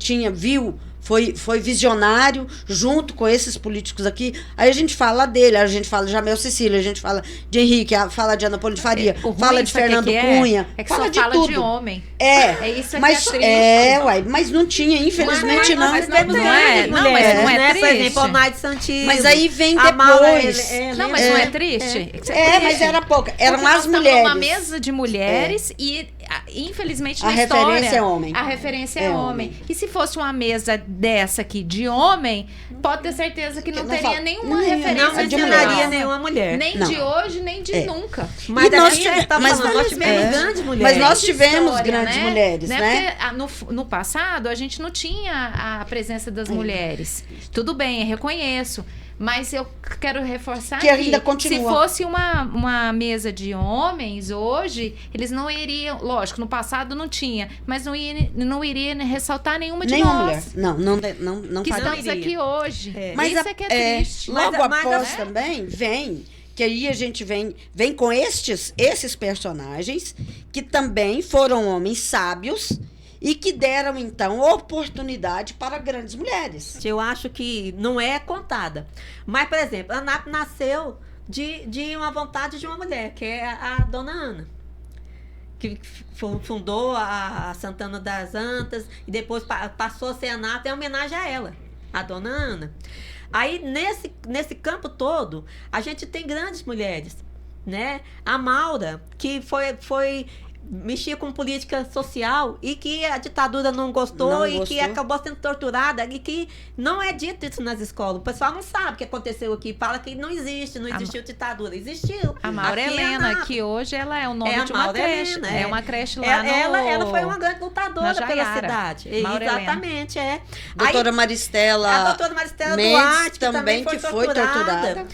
foi visionário, junto com esses políticos aqui. Aí a gente fala dele, a gente fala de Jamel Cecília, a gente fala de Henrique, fala de Ana Paula de Faria, fala de Fernando Cunha, é que fala só de fala tudo. de homem. É isso mas, que é triste. Mas não tinha, infelizmente não. Mas não é, não é né? triste. Por exemplo, o Naide Santilo. Mas aí vem a depois. Não, mas não é triste? Mas era pouca. Eram porque as nós mulheres. Estamos numa mesa de mulheres e, infelizmente, na a história... referência é homem. A referência é homem. E se fosse uma mesa dessa aqui de homem, pode ter certeza que não teria nenhuma referência não mencionaria nenhuma mulher. Nem de hoje, nem de nunca. Mas nós tivemos grandes mulheres. Mas nós tivemos História, grandes mulheres, né? Porque no passado, a gente não tinha a presença das mulheres. Tudo bem, eu reconheço. Mas eu quero reforçar que ainda continua. Se fosse uma mesa de homens hoje, eles não iriam... Lógico, no passado não tinha, mas não iria ressaltar nenhuma de nós. Mulher. Não que faria. estamos aqui hoje. Mas isso é que é triste. Logo após também vem... Que aí a gente vem com esses personagens que também foram homens sábios e que deram, então, oportunidade para grandes mulheres. Eu acho que não é contada. Mas, por exemplo, a Anápolis nasceu de uma vontade de uma mulher, que é a dona Ana, que fundou a Santana das Antas e depois passou a ser Anápolis, em homenagem a ela, a dona Ana. Aí, nesse campo todo, a gente tem grandes mulheres, né? A Maura, que mexia com política social e que a ditadura não gostou e que acabou sendo torturada e que não é dito isso nas escolas. O pessoal não sabe o que aconteceu aqui, fala que não existiu ditadura. Existiu. A Maura Helena, que hoje ela é o nome de uma creche. Helena, é uma creche lá ela foi uma grande lutadora pela cidade. Exatamente, Doutora Maristela. A doutora Maristela Duarte, também que foi torturada.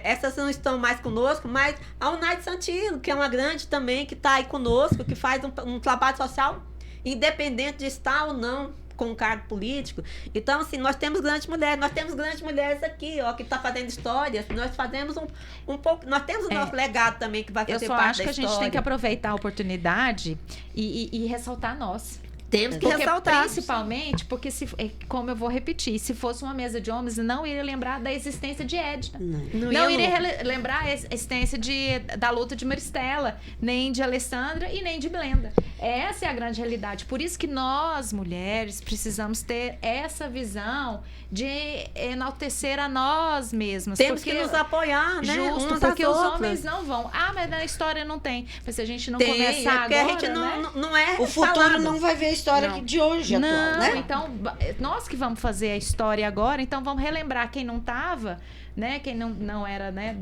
Essas não estão mais conosco, mas a Naide Santilo, que é uma grande também, que está aí conosco, que faz um trabalho social independente de estar ou não com um cargo político. Então, assim, nós temos grandes mulheres aqui, ó, que está fazendo história. Nós fazemos um pouco, nós temos o nosso legado também que vai fazer parte da história. Eu só acho que a gente tem que aproveitar a oportunidade e ressaltar nós. Temos que ressaltar. Principalmente porque, como eu vou repetir, se fosse uma mesa de homens, não iria lembrar da existência de Edna. Não iria lembrar a existência da luta de Maristela, nem de Alessandra e nem de Blenda. Essa é a grande realidade. Por isso que nós, mulheres, precisamos ter essa visão de enaltecer a nós mesmas. Temos que nos apoiar, né? Justo, porque os homens não vão. Mas na história não tem. Mas se a gente não começar agora, a gente não é o futuro não vai ver a história de hoje atual, né? Então, nós que vamos fazer a história agora, então vamos relembrar quem não estava né, quem não era, né,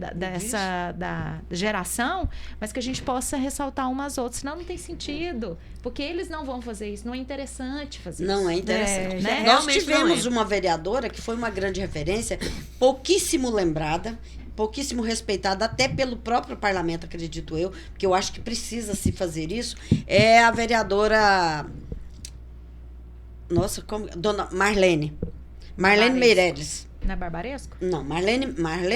da geração, mas que a gente possa ressaltar umas outras, senão não tem sentido, porque eles não vão fazer isso, não é interessante fazer isso. Não é interessante. Né? Nós tivemos uma vereadora que foi uma grande referência, pouquíssimo lembrada, pouquíssimo respeitada, até pelo próprio parlamento, acredito eu, porque eu acho que precisa se fazer isso, é a vereadora... Nossa, dona Marlene Meirelles. Na Barbaresco? Não, Marlene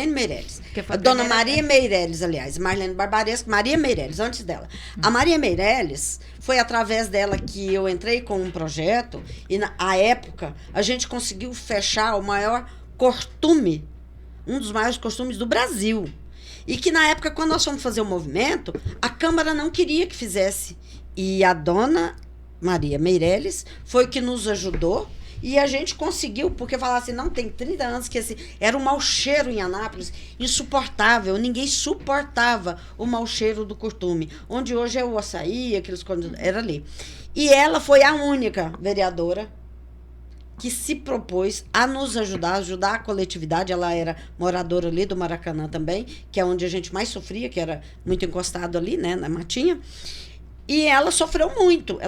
Meirelles. A dona Maria Meirelles, aliás. Marlene Barbaresco, Maria Meirelles, antes dela. A Maria Meirelles, foi através dela que eu entrei com um projeto e, na época, a gente conseguiu fechar o maior cortume, um dos maiores costumes do Brasil. E que, na época, quando nós fomos fazer o movimento, a Câmara não queria que fizesse. E a dona Maria Meirelles foi que nos ajudou. E a gente conseguiu, porque falar assim, não, tem 30 anos que esse era um mau cheiro em Anápolis, insuportável, ninguém suportava o mau cheiro do curtume, onde hoje é o açaí, era ali. E ela foi a única vereadora que se propôs a nos ajudar a coletividade. Ela era moradora ali do Maracanã também, que é onde a gente mais sofria, que era muito encostado ali, né, na matinha. E ela sofreu muito,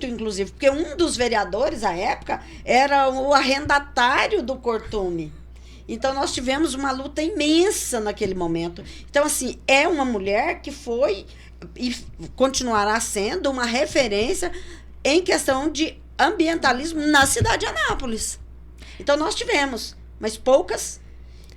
inclusive, porque um dos vereadores, à época, era o arrendatário do cortume. Então, nós tivemos uma luta imensa naquele momento. Então, assim, é uma mulher que foi e continuará sendo uma referência em questão de ambientalismo na cidade de Anápolis. Então, nós tivemos, mas poucas.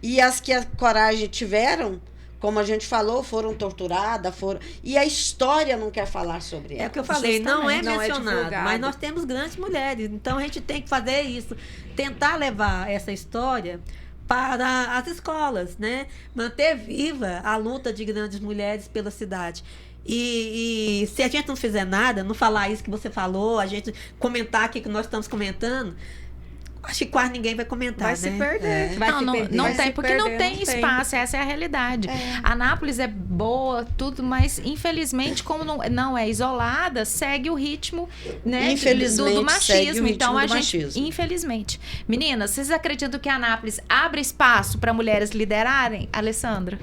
E as que a coragem tiveram, como a gente falou, foram torturadas, e a história não quer falar sobre ela. É o que eu falei, não é mencionado, divulgado. mas nós temos grandes mulheres, então a gente tem que fazer isso, tentar levar essa história para as escolas, né? Manter viva a luta de grandes mulheres pela cidade. E se a gente não fizer nada, não falar isso que você falou, a gente comentar aqui que nós estamos comentando, acho que quase ninguém vai comentar, vai né? se perder. Não tem, porque não tem espaço, essa é a realidade. Anápolis é boa, tudo, mas infelizmente, como não é isolada, segue o ritmo, né, do machismo. Então, a gente, infelizmente. Meninas, vocês acreditam que Anápolis abre espaço para mulheres liderarem? Alessandra?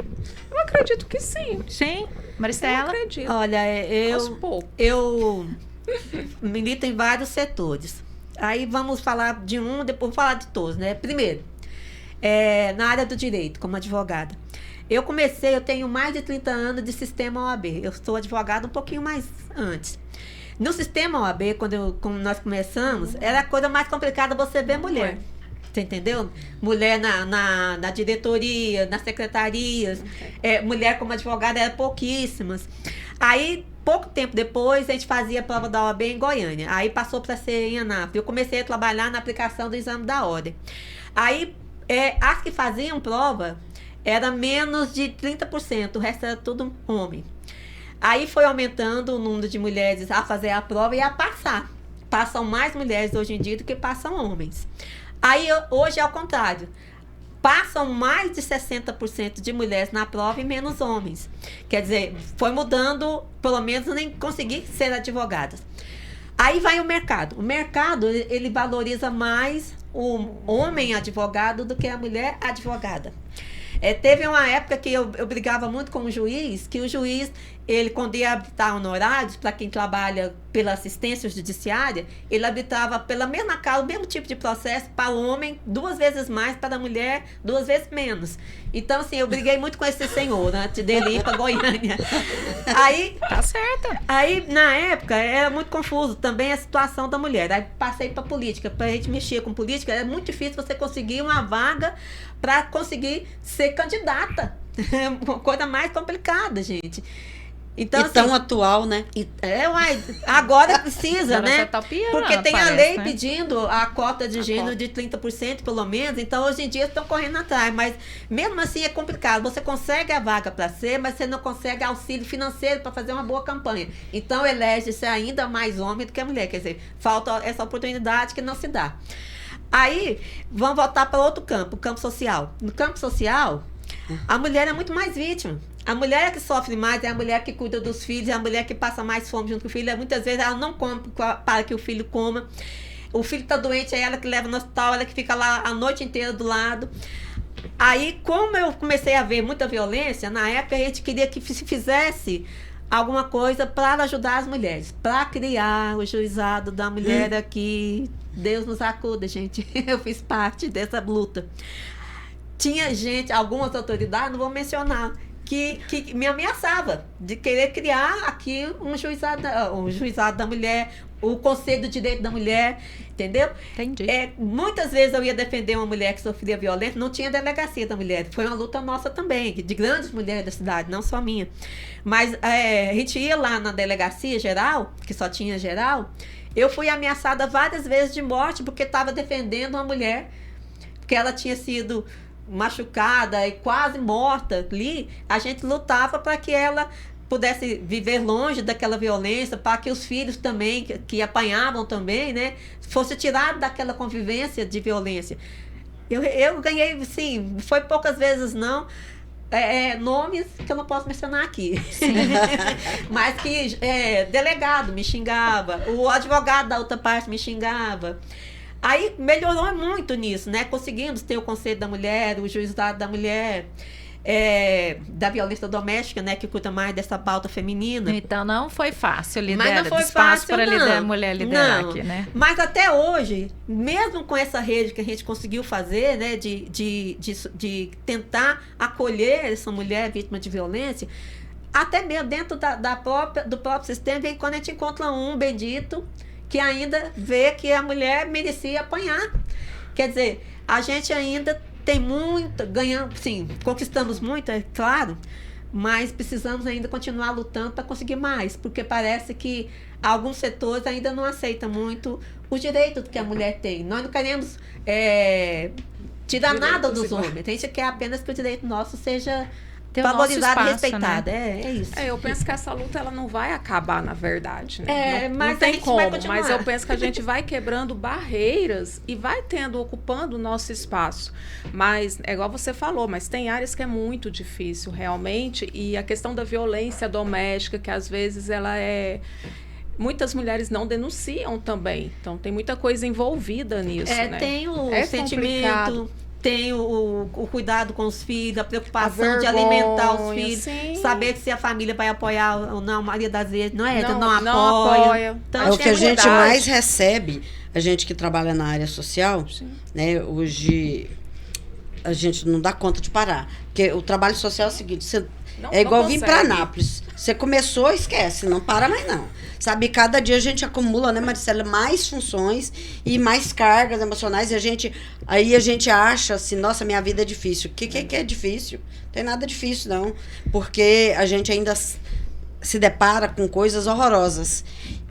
Eu acredito que sim. Sim? Maristela? Eu acredito. Olha, Aos poucos. eu milito em vários setores. Aí vamos falar de um, depois vou falar de todos, né? Primeiro, na área do direito, como advogada. Eu tenho mais de 30 anos de sistema OAB. Eu sou advogada um pouquinho mais antes. No sistema OAB, quando nós começamos, era a coisa mais complicada você ver mulher. Você entendeu? Mulher na diretoria, nas secretarias. Mulher como advogada eram pouquíssimas. Aí, pouco tempo depois, a gente fazia a prova da OAB em Goiânia. Aí passou para ser em Anápolis. Eu comecei a trabalhar na aplicação do exame da ordem. Aí, as que faziam prova era menos de 30%, o resto era tudo homem. Aí foi aumentando o número de mulheres a fazer a prova e a passar. Passam mais mulheres hoje em dia do que passam homens. Aí, hoje é ao contrário. Passam mais de 60% de mulheres na prova e menos homens. Quer dizer, foi mudando, pelo menos nem conseguir ser advogadas. Aí vai o mercado. O mercado, ele valoriza mais o homem advogado do que a mulher advogada. Teve uma época que eu brigava muito com o juiz, que o juiz, ele quando ia habitar honorários, para quem trabalha pela assistência judiciária, ele habitava pela mesma causa, o mesmo tipo de processo, para o homem 2 vezes mais, para a mulher 2 vezes menos. Então, assim, eu briguei muito com esse senhor, antes dele ir para Goiânia. Aí, tá certo. Aí, na época, era muito confuso também a situação da mulher. Aí passei para política. Para a gente mexer com política, é muito difícil você conseguir uma vaga para conseguir ser candidata. É uma coisa mais complicada, gente. Então, e tão atual, né? Agora precisa, agora né? Tá piorando, porque tem parece, a lei, né? Pedindo a cota de gênero de 30%, pelo menos. Então, hoje em dia, estão correndo atrás. Mas, mesmo assim, é complicado. Você consegue a vaga para ser, mas você não consegue auxílio financeiro para fazer uma boa campanha. Então, elege-se ainda mais homem do que mulher. Quer dizer, falta essa oportunidade que não se dá. Aí, vamos voltar para outro campo, o campo social. No campo social, a mulher é muito mais vítima. A mulher que sofre mais é a mulher que cuida dos filhos, é a mulher que passa mais fome junto com o filho. Muitas vezes ela não come para que o filho coma. O filho está doente, é ela que leva no hospital, ela que fica lá a noite inteira do lado. Aí, como eu comecei a ver muita violência, na época a gente queria que se fizesse alguma coisa para ajudar as mulheres, para criar o juizado da mulher aqui. Deus nos acuda, gente. Eu fiz parte dessa luta. Tinha gente, algumas autoridades, não vou mencionar, que me ameaçava de querer criar aqui um juizado da mulher, o Conselho do Direito da Mulher, entendeu? Entendi. Muitas vezes eu ia defender uma mulher que sofria violência, não tinha delegacia da mulher. Foi uma luta nossa também, de grandes mulheres da cidade, não só minha. Mas a gente ia lá na delegacia geral, que só tinha geral, eu fui ameaçada várias vezes de morte porque estava defendendo uma mulher, porque ela tinha sido machucada e quase morta ali. A gente lutava para que ela pudesse viver longe daquela violência, para que os filhos também, que apanhavam também, né, fosse tirado daquela convivência de violência. Eu ganhei, sim, foi poucas vezes não, nomes que eu não posso mencionar aqui. Mas que delegado me xingava, o advogado da outra parte me xingava. Aí melhorou muito nisso, né? Conseguimos ter o Conselho da Mulher, o Juizado da Mulher, da violência doméstica, né? Que cuida mais dessa pauta feminina. Então não foi fácil liderar, mas não foi espaço fácil, para mulher liderar aqui, né? Mas até hoje, mesmo com essa rede que a gente conseguiu fazer, né? De tentar acolher essa mulher vítima de violência, até mesmo dentro do próprio sistema, vem quando a gente encontra um bendito que ainda vê que a mulher merecia apanhar. Quer dizer, a gente ainda tem muito, ganhamos, sim, conquistamos muito, é claro, mas precisamos ainda continuar lutando para conseguir mais, porque parece que alguns setores ainda não aceitam muito o direito que a mulher tem. Nós não queremos tirar nada dos homens, a gente quer apenas que o direito nosso seja valorizado e respeitado, né? É isso. Eu penso que essa luta ela não vai acabar, na verdade, né? Mas não tem a gente como, vai continuar. mas eu penso que a gente vai quebrando barreiras e vai ocupando o nosso espaço. Mas, é igual você falou, mas tem áreas que é muito difícil, realmente, e a questão da violência doméstica, que às vezes muitas mulheres não denunciam também, então tem muita coisa envolvida nisso, né? Tem o sentimento... complicado. Tem o cuidado com os filhos, a preocupação de alimentar os filhos, sim. Saber se a família vai apoiar ou não, a maioria das vezes não não apoia. Então, É o que a gente mais recebe, a gente que trabalha na área social, né? Hoje a gente não dá conta de parar. Porque o trabalho social é o seguinte, é igual vir para Anápolis. Você começou, esquece, não para mais não. Sabe, cada dia a gente acumula, né, Maricela, mais funções e mais cargas emocionais. E aí a gente acha assim, nossa, minha vida é difícil. O que é difícil? Não tem nada difícil, não. Porque a gente ainda se depara com coisas horrorosas.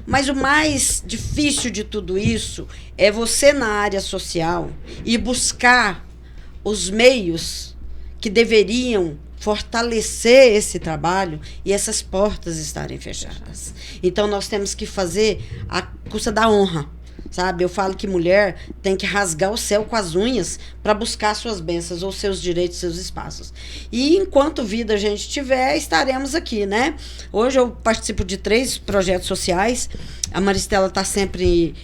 Mas o mais difícil de tudo isso é você, na área social, ir buscar os meios que deveriam fortalecer esse trabalho e essas portas estarem fechadas. Então, nós temos que fazer a custa da honra, sabe? Eu falo que mulher tem que rasgar o céu com as unhas para buscar suas bênçãos ou seus direitos, seus espaços. E enquanto vida a gente tiver, estaremos aqui, né? Hoje eu participo de 3 projetos sociais. A Maristela está sempre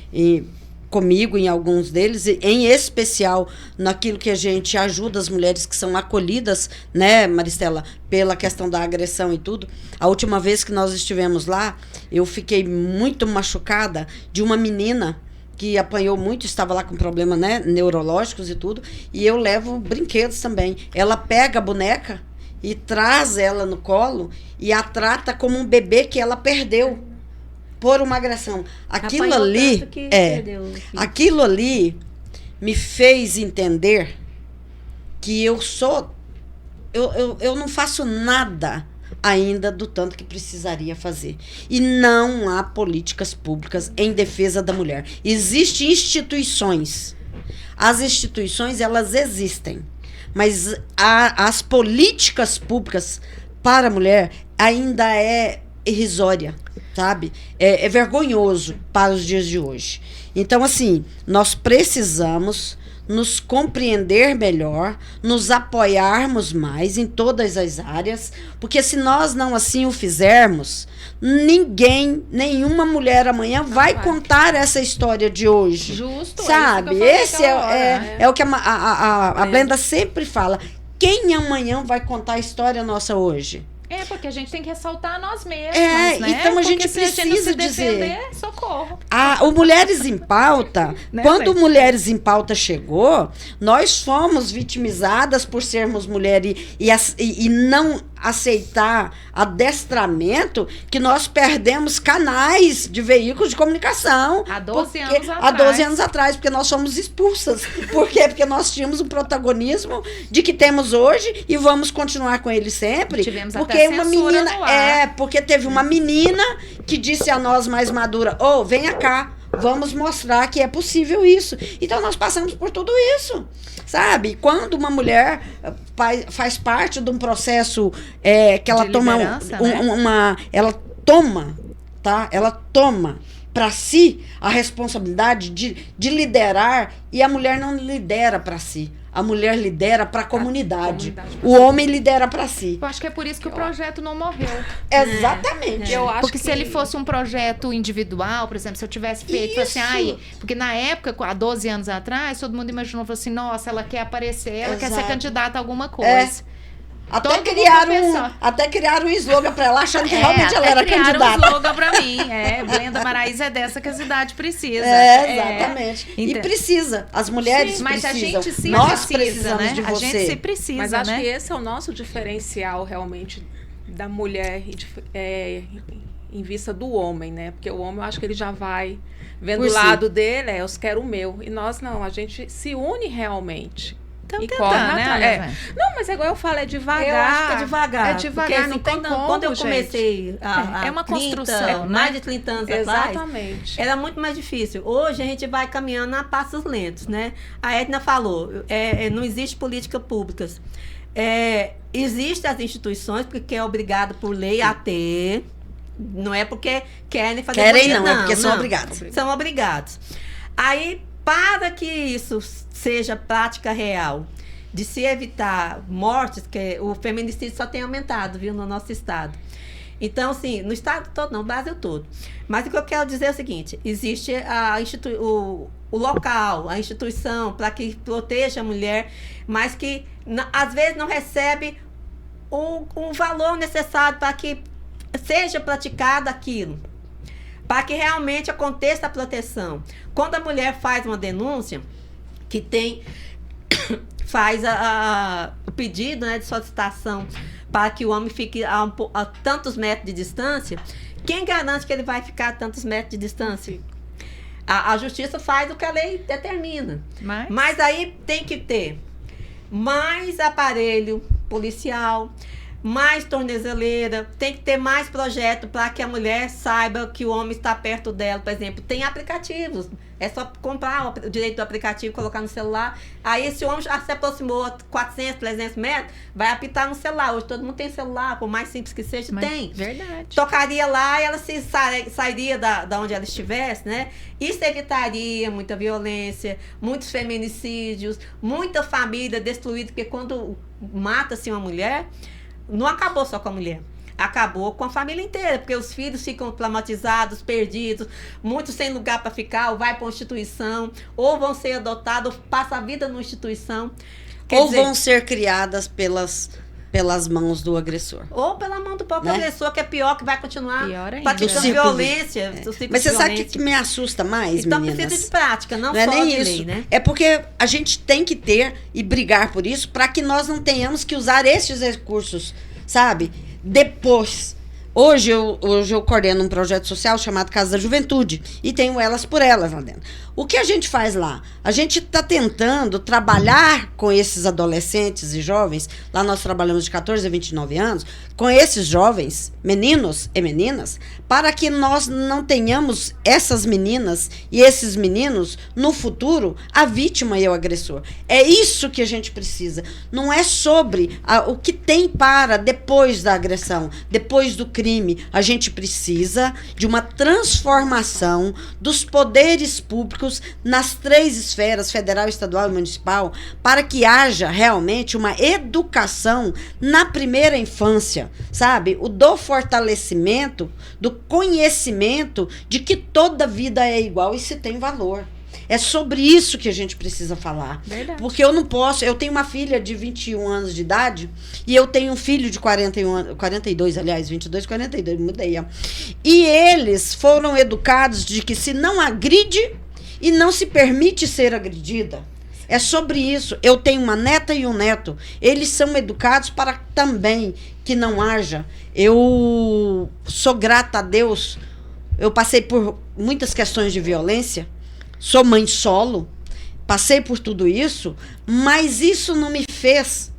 comigo em alguns deles, em especial naquilo que a gente ajuda as mulheres que são acolhidas, né, Maristela, pela questão da agressão e tudo. A última vez que nós estivemos lá, eu fiquei muito machucada de uma menina que apanhou muito, estava lá com problemas, né, neurológicos e tudo, e eu levo brinquedos também. Ela pega a boneca e traz ela no colo e a trata como um bebê que ela perdeu por uma agressão. Aquilo ali me fez entender que eu não faço nada ainda do tanto que precisaria fazer. E não há políticas públicas em defesa da mulher. Existem instituições. As instituições, elas existem. Mas as políticas públicas para a mulher ainda é irrisória, sabe? É vergonhoso para os dias de hoje. Então, assim, nós precisamos nos compreender melhor, nos apoiarmos mais em todas as áreas, porque se nós não assim o fizermos, nenhuma mulher amanhã vai contar essa história de hoje. Justo. Sabe? Esse é o que a Blenda sempre fala. Quem amanhã vai contar a história nossa hoje? Porque a gente tem que ressaltar nós mesmos, né? Então a gente porque precisa se a gente não se dizer. defender, socorro. O Mulheres em Pauta, Né, quando o Lê? Mulheres em Pauta chegou, nós fomos vitimizadas por sermos mulheres e não aceitar adestramento, que nós perdemos canais de veículos de comunicação. Há 12 anos atrás. Há 12 anos atrás, porque nós fomos expulsas. Por quê? Porque nós tínhamos o protagonismo de que temos hoje e vamos continuar com ele sempre. Tivemos porque até uma censura menina no ar. porque teve uma menina que disse a nós mais madura: venha cá, vamos mostrar que é possível isso. Então nós passamos por tudo isso, sabe? Quando uma mulher faz parte de um processo que ela De toma liderança, ela toma para si a responsabilidade de liderar, e a mulher não lidera para si. A mulher lidera para a comunidade. O homem lidera para si. Eu acho que é por isso que o projeto não morreu. Exatamente. Eu acho Porque se ele fosse um projeto individual, por exemplo, se eu tivesse feito assim, porque na época, há 12 anos atrás, todo mundo imaginou, falou assim, nossa, ela quer aparecer, ela quer ser candidata a alguma coisa. Até criaram um slogan para ela, achando que realmente ela era candidata. Um slogan para mim. Blenda Maraíza é dessa que a cidade precisa. Exatamente. E precisa. As mulheres Sim, mas precisam. A gente sim Nós precisa, precisamos né? de você. A gente se precisa, Mas acho né? que esse é o nosso diferencial, realmente, da mulher em vista do homem, né? Porque o homem, eu acho que ele já vai vendo o lado dele, eu quero o meu. E nós não, a gente se une realmente. Estamos E tentando, corre né? atrás. Não, mas igual eu falo, é devagar. Eu acho que é devagar. É devagar, porque, não assim, tem como, quando eu gente. comecei É uma construção, né? mais de 30 anos atrás, Exatamente. era muito mais difícil. Hoje a gente vai caminhando a passos lentos, né? A Edna falou, não existe política públicas. Existem as instituições, porque é obrigado por lei a ter. Não é porque querem fazer política, não, é porque são obrigados. São obrigados. Aí, para que isso seja prática real, de se evitar mortes, que o feminicídio só tem aumentado, viu, no nosso estado. Então, assim, no estado todo, não, no Brasil todo. Mas o que eu quero dizer é o seguinte, existe o local, a instituição, para que proteja a mulher, mas que, às vezes, não recebe o valor necessário para que seja praticado aquilo, para que realmente aconteça a proteção. Quando a mulher faz uma denúncia, que faz o pedido, né, de solicitação para que o homem fique a tantos metros de distância, quem garante que ele vai ficar a tantos metros de distância? A justiça faz o que a lei determina. Mas aí tem que ter mais aparelho policial, mais tornezeleira, tem que ter mais projeto para que a mulher saiba que o homem está perto dela. Por exemplo, tem aplicativos, é só comprar o direito do aplicativo, colocar no celular, aí se o homem já se aproximou 400, 300 metros, vai apitar no celular. Hoje todo mundo tem celular, por mais simples que seja, tem. Verdade. Tocaria lá e ela sairia da onde ela estivesse, né? Isso evitaria muita violência, muitos feminicídios, muita família destruída, porque quando mata-se uma mulher, não acabou só com a mulher, acabou com a família inteira, porque os filhos ficam traumatizados, perdidos, muitos sem lugar para ficar, ou vai para uma instituição, ou vão ser adotados, ou passam a vida numa instituição. Vão ser criadas pelas mãos do agressor. Ou pela mão do próprio agressor, que é pior, que vai continuar praticando violência. Mas você sabe o que me assusta mais, então, meninas? precisa de prática, não é só nem de isso. lei, né? É porque a gente tem que ter e brigar por isso, para que nós não tenhamos que usar esses recursos, sabe? Depois. Hoje eu coordeno um projeto social chamado Casa da Juventude e tenho Elas por Elas lá dentro. O que a gente faz lá? A gente está tentando trabalhar com esses adolescentes e jovens, lá nós trabalhamos de 14 a 29 anos, com esses jovens, meninos e meninas, para que nós não tenhamos essas meninas e esses meninos, no futuro, a vítima e o agressor. É isso que a gente precisa. Não é sobre o que tem para depois da agressão, depois do crime. crime. A gente precisa de uma transformação dos poderes públicos nas 3 esferas, federal, estadual e municipal, para que haja realmente uma educação na primeira infância, sabe? Do fortalecimento, do conhecimento de que toda vida é igual e se tem valor. É sobre isso que a gente precisa falar. Verdade. Porque eu não posso... Eu tenho uma filha de 21 anos de idade e eu tenho um filho de 42, aliás, 22, 42, mudei. Ó. E eles foram educados de que se não agride e não se permite ser agredida. É sobre isso. Eu tenho uma neta e um neto. Eles são educados para também que não haja. Eu sou grata a Deus. Eu passei por muitas questões de violência. Sou mãe solo, passei por tudo isso, mas isso não me fez,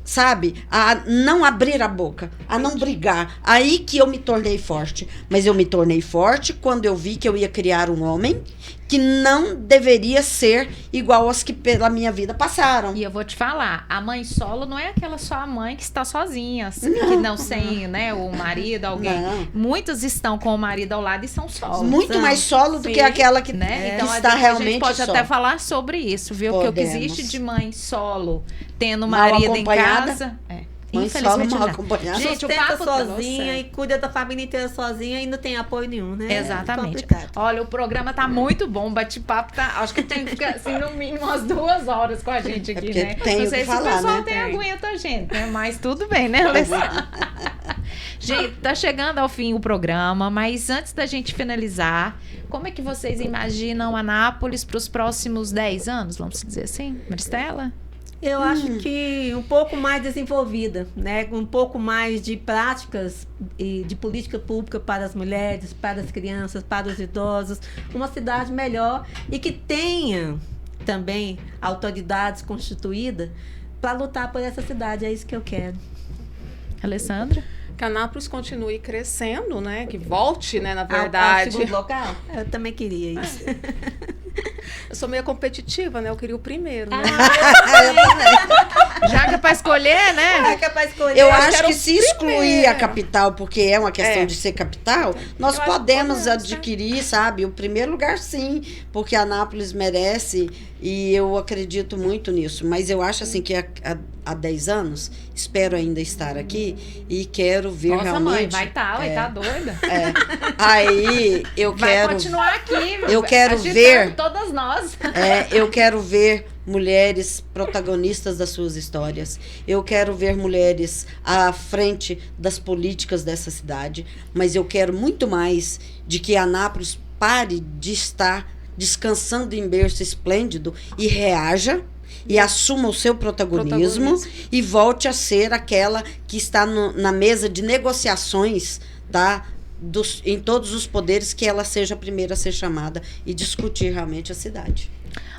sabe, a não abrir a boca, a não brigar. Aí que eu me tornei forte. Mas eu me tornei forte quando eu vi que eu ia criar um homem que não deveria ser igual aos que pela minha vida passaram. E eu vou te falar, a mãe solo não é aquela só a mãe que está sozinha, que não sem, né, o marido, alguém. Não. Muitas estão com o marido ao lado e são solos. Muito mais solo do que aquela que, né? Então, está realmente a gente pode só. até falar sobre isso, viu? Porque o que existe de mãe solo, tendo marido em casa... Mãe infelizmente solo mal não. acompanhada. Gente, o Sustenta papo sozinha e cuida da família inteira sozinha e não tem apoio nenhum, né? Exatamente. É complicado. Olha, o programa tá muito bom, o bate-papo tá... Acho que tem que ficar, assim, no mínimo umas 2 horas com a gente aqui, porque né? tem Não o sei que se falar, o pessoal né? aguenta a gente, né? Mas tudo bem, né, Alessandra? Gente, tá chegando ao fim o programa, mas antes da gente finalizar, como é que vocês imaginam Anápolis para os próximos 10 anos? Vamos dizer assim, Maristela? Eu acho que um pouco mais desenvolvida, né? Um pouco mais de práticas e de política pública para as mulheres, para as crianças, para os idosos. Uma cidade melhor e que tenha também autoridades constituídas para lutar por essa cidade. É isso que eu quero. Alessandra? Que Anápolis continue crescendo, né? Que volte, né, na Ao verdade. segundo local? Eu também queria isso. Eu sou meio competitiva, né? Eu queria o primeiro, né? Já que é para escolher, né? É capaz de escolher. Eu acho que acho era que o se excluir primeiro. a capital, porque é uma questão É. de ser capital, nós Eu acho que podemos podemos, adquirir, sabe, o primeiro lugar sim, porque Anápolis merece e eu acredito muito nisso. Mas eu acho assim que há 10 anos, espero ainda estar aqui e quero ver Nossa, realmente... mãe, vai tá doida. Aí eu Vai quero... continuar aqui. Eu quero agitando ver- todas nós. Eu quero ver mulheres protagonistas das suas histórias. Eu quero ver mulheres à frente das políticas dessa cidade. Mas eu quero muito mais de que Anápolis pare de estar descansando em berço esplêndido e reaja e assuma o seu protagonismo e volte a ser aquela que está na mesa de negociações, tá? Em todos os poderes, que ela seja a primeira a ser chamada e discutir realmente a cidade.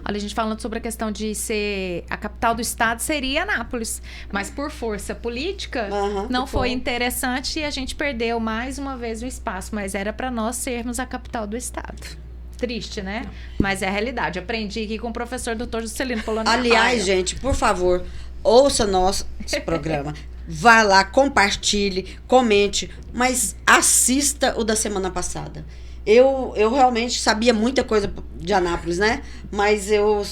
Olha, a gente falando sobre a questão de ser a capital do estado, seria Anápolis. Mas por força política, não foi interessante e a gente perdeu mais uma vez o espaço. Mas era para nós sermos a capital do estado. Triste, né? Mas é a realidade. Aprendi aqui com o professor Dr. Juscelino Polônio. Aliás, gente, por favor, ouça nosso programa. Vá lá, compartilhe, comente, mas assista o da semana passada. Eu realmente sabia muita coisa de Anápolis, né? Mas eu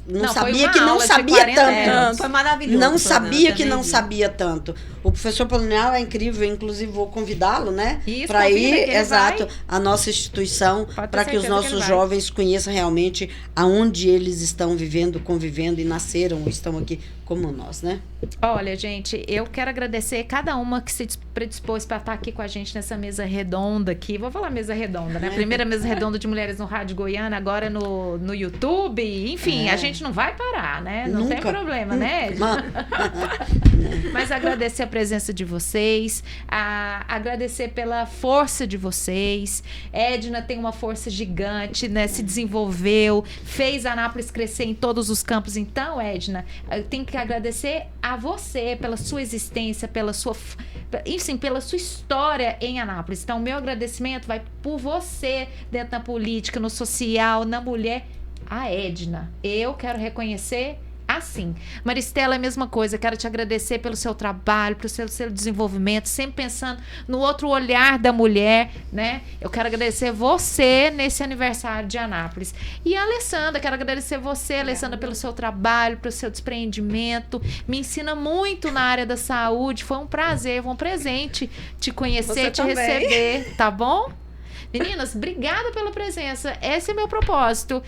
não foi sabia uma que não aula de sabia 40 tanto. anos. Foi maravilhoso. Não sabia que também não vi. sabia tanto. O professor Polonial é incrível, inclusive vou convidá-lo, né? Isso, Para convida ir, que ele exato, vai. à nossa instituição, Pode ter para que os certeza que ele nossos vai. jovens conheçam realmente aonde eles estão vivendo, convivendo e nasceram, estão aqui como nós, né? Olha, gente, eu quero agradecer cada uma que se predispôs para estar aqui com a gente nessa mesa redonda aqui. Vou falar mesa redonda, né? Primeira mesa redonda de mulheres no Rádio Goiânia, agora no YouTube. Enfim, a gente não vai parar, né? Não tem problema, né? Mas agradecer a presença de vocês, agradecer pela força de vocês. Edna tem uma força gigante, né? Se desenvolveu, fez a Anápolis crescer em todos os campos. Então, Edna, eu tenho que agradecer a você pela sua existência, pela sua história em Anápolis. Então, o meu agradecimento vai por você dentro da política, no social, na mulher. A Edna, eu quero reconhecer a assim. Maristela, é a mesma coisa. Quero te agradecer pelo seu trabalho, pelo seu desenvolvimento, sempre pensando no outro olhar da mulher, né? Eu quero agradecer você nesse aniversário de Anápolis. E a Alessandra, quero agradecer você, Alessandra, pelo seu trabalho, pelo seu despreendimento. Me ensina muito na área da saúde. Foi um prazer, foi um presente te conhecer, Você te também. receber, tá bom? Meninas, obrigada pela presença. Esse é meu propósito.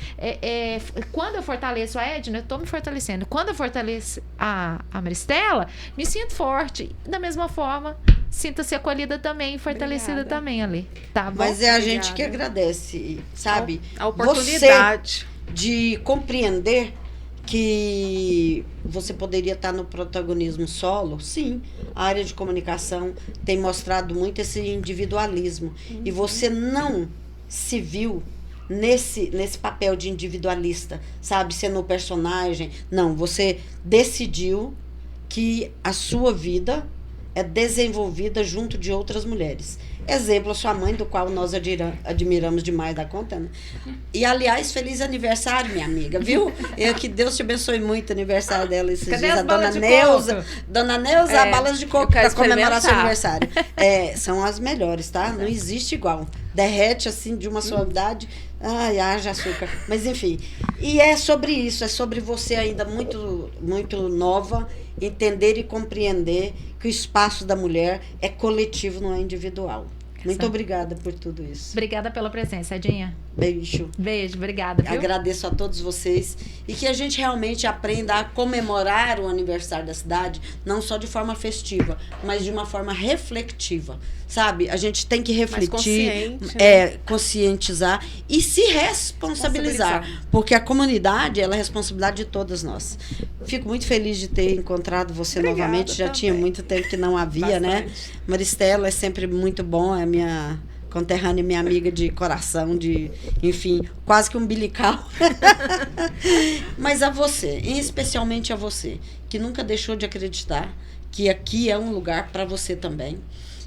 Quando eu fortaleço a Edna, eu tô me fortalecendo. Quando eu fortaleço a Maristela, me sinto forte. Da mesma forma, sinta-se acolhida também, fortalecida Obrigada. também ali. Tá bom? Mas é a Obrigada. gente que agradece, sabe? A oportunidade. Você de compreender que você poderia estar no protagonismo solo, sim. A área de comunicação tem mostrado muito esse individualismo. E você não se viu nesse papel de individualista, sabe? Sendo o personagem. Não, você decidiu que a sua vida é desenvolvida junto de outras mulheres. Exemplo, a sua mãe, do qual nós admiramos demais da conta, né? E, aliás, feliz aniversário, minha amiga, viu? Que Deus te abençoe muito o aniversário dela esses Cadê dias. as A dona balas de Neuza. coco? Dona Neuza, balas de coco eu quero para comemorar seu experimentar. aniversário. São as melhores, tá? Não existe igual. Derrete, assim, de uma suavidade. Ai, haja açúcar. Mas, enfim. E é sobre isso, é sobre você ainda muito, muito nova, entender e compreender que o espaço da mulher é coletivo, não é individual. Muito obrigada por tudo isso. Obrigada pela presença, Edinha. Beijo. Beijo, obrigada, viu? Agradeço a todos vocês e que a gente realmente aprenda a comemorar o aniversário da cidade, não só de forma festiva, mas de uma forma reflexiva, sabe? A gente tem que refletir, consciente, né? conscientizar e se responsabilizar, porque a comunidade ela é responsabilidade de todas nós. Fico muito feliz de ter encontrado você Obrigada, novamente, já tinha também. muito tempo que não havia, né? Bastante. Maristela é sempre muito bom, é minha conterrânea, minha amiga de coração, enfim, quase que umbilical. Mas a você, e especialmente a você, que nunca deixou de acreditar que aqui é um lugar para você também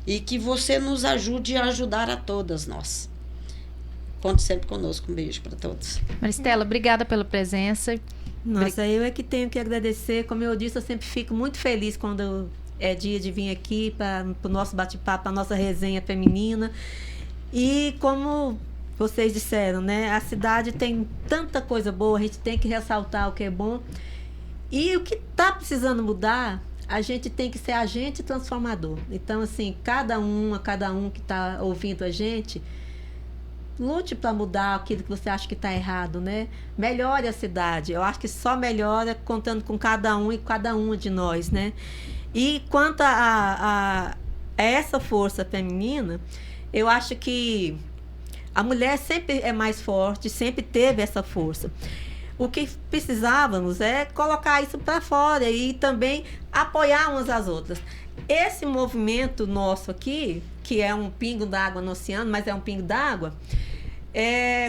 e que você nos ajude a ajudar a todas nós. Conte sempre conosco. Um beijo para todos. Maristela, obrigada pela presença. Nossa, eu é que tenho que agradecer. Como eu disse, eu sempre fico muito feliz quando é dia de vir aqui para o nosso bate-papo, para a nossa resenha feminina. E como vocês disseram, né? A cidade tem tanta coisa boa, a gente tem que ressaltar o que é bom. E o que está precisando mudar, a gente tem que ser agente transformador. Então, assim, cada um que está ouvindo a gente, lute para mudar aquilo que você acha que está errado, né? Melhore a cidade. Eu acho que só melhora contando com cada um e cada uma de nós, né? E quanto a essa força feminina, eu acho que a mulher sempre é mais forte, sempre teve essa força. O que precisávamos é colocar isso para fora e também apoiar umas às outras. Esse movimento nosso aqui, que é um pingo d'água no oceano, mas é um pingo d'água,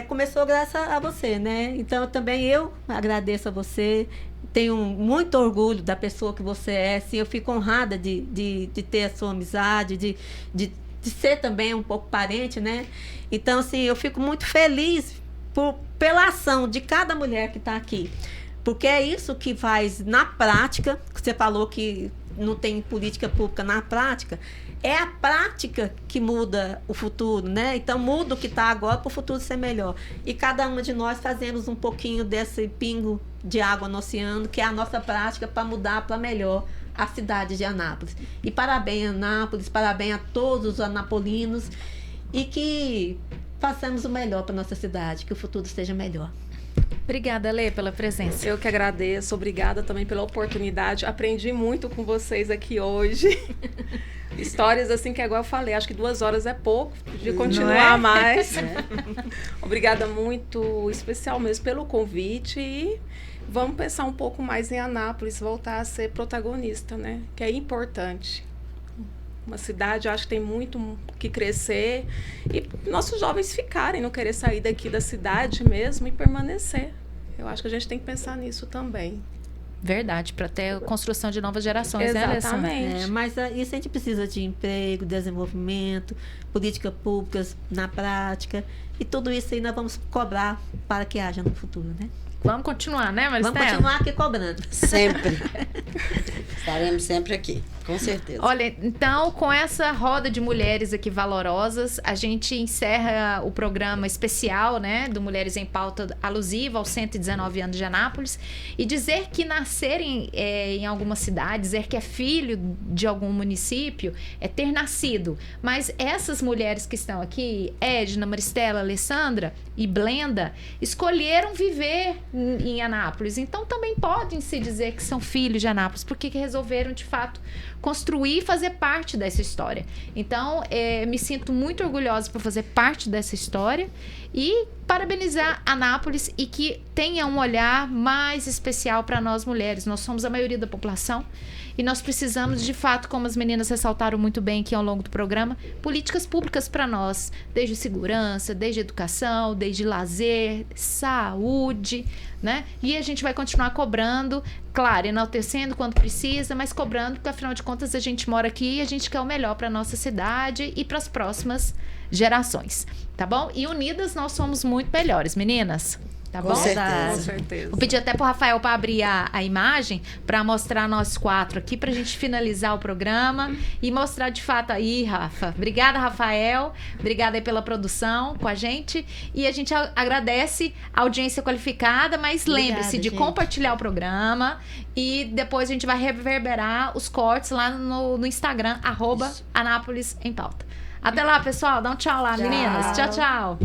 começou graças a você, né? Então, também eu agradeço a você. Tenho muito orgulho da pessoa que você é. Assim, eu fico honrada de ter a sua amizade, de ser também um pouco parente, né? Então, assim, eu fico muito feliz pela ação de cada mulher que está aqui. Porque é isso que faz, na prática, você falou que não tem política pública na prática, é a prática que muda o futuro, né? Então, muda o que está agora para o futuro ser melhor. E cada uma de nós fazemos um pouquinho desse pingo de água no oceano, que é a nossa prática para mudar para melhor a cidade de Anápolis. E parabéns, Anápolis, parabéns a todos os anapolinos e que façamos o melhor para nossa cidade, que o futuro seja melhor. Obrigada, Lê, pela presença. Eu que agradeço, obrigada também pela oportunidade. Aprendi muito com vocês aqui hoje. Histórias assim que, igual eu falei, acho que 2 horas é pouco, podia continuar mais. Obrigada muito, especial mesmo, pelo convite e vamos pensar um pouco mais em Anápolis, voltar a ser protagonista, né? Que é importante. Uma cidade, eu acho que tem muito que crescer e nossos jovens ficarem, não querer sair daqui da cidade mesmo e permanecer. Eu acho que a gente tem que pensar nisso também. Verdade, para ter construção de novas gerações, né, Alessandra? Exatamente. Mas isso a gente precisa de emprego, desenvolvimento, políticas públicas na prática e tudo isso aí nós vamos cobrar para que haja no futuro, né? Vamos continuar, né, Maristela? Vamos continuar aqui cobrando. Sempre. Estaremos sempre aqui, com certeza. Olha, então, com essa roda de mulheres aqui valorosas, a gente encerra o programa especial, né, do Mulheres em Pauta, alusivo aos 119 anos de Anápolis, e dizer que nascer em alguma cidade, dizer que é filho de algum município, é ter nascido. Mas essas mulheres que estão aqui, Edna, Maristela, Alessandra e Blenda, escolheram viver em Anápolis. Então, também podem se dizer que são filhos de Anápolis, porque resolveram, de fato, construir e fazer parte dessa história. Então, me sinto muito orgulhosa por fazer parte dessa história e parabenizar Anápolis e que tenha um olhar mais especial para nós mulheres. Nós somos a maioria da população e nós precisamos, de fato, como as meninas ressaltaram muito bem aqui ao longo do programa, políticas públicas para nós, desde segurança, desde educação, desde lazer, saúde, né? E a gente vai continuar cobrando, claro, enaltecendo quando precisa, mas cobrando, porque afinal de contas a gente mora aqui e a gente quer o melhor para nossa cidade e para as próximas gerações, tá bom? E unidas nós somos muito melhores, meninas. Tá Com bom? certeza. Com certeza. Vou pedir até pro Rafael para abrir a imagem, para mostrar nós quatro aqui, pra gente finalizar o programa e mostrar de fato aí, Rafa. Obrigada, Rafael. Obrigada aí pela produção com a gente. E a gente agradece a audiência qualificada, mas lembre-se de compartilhar o programa e depois a gente vai reverberar os cortes lá no Instagram, @Anápolis em Pauta. Até lá, pessoal. Dá um tchau lá, meninas. Tchau, tchau.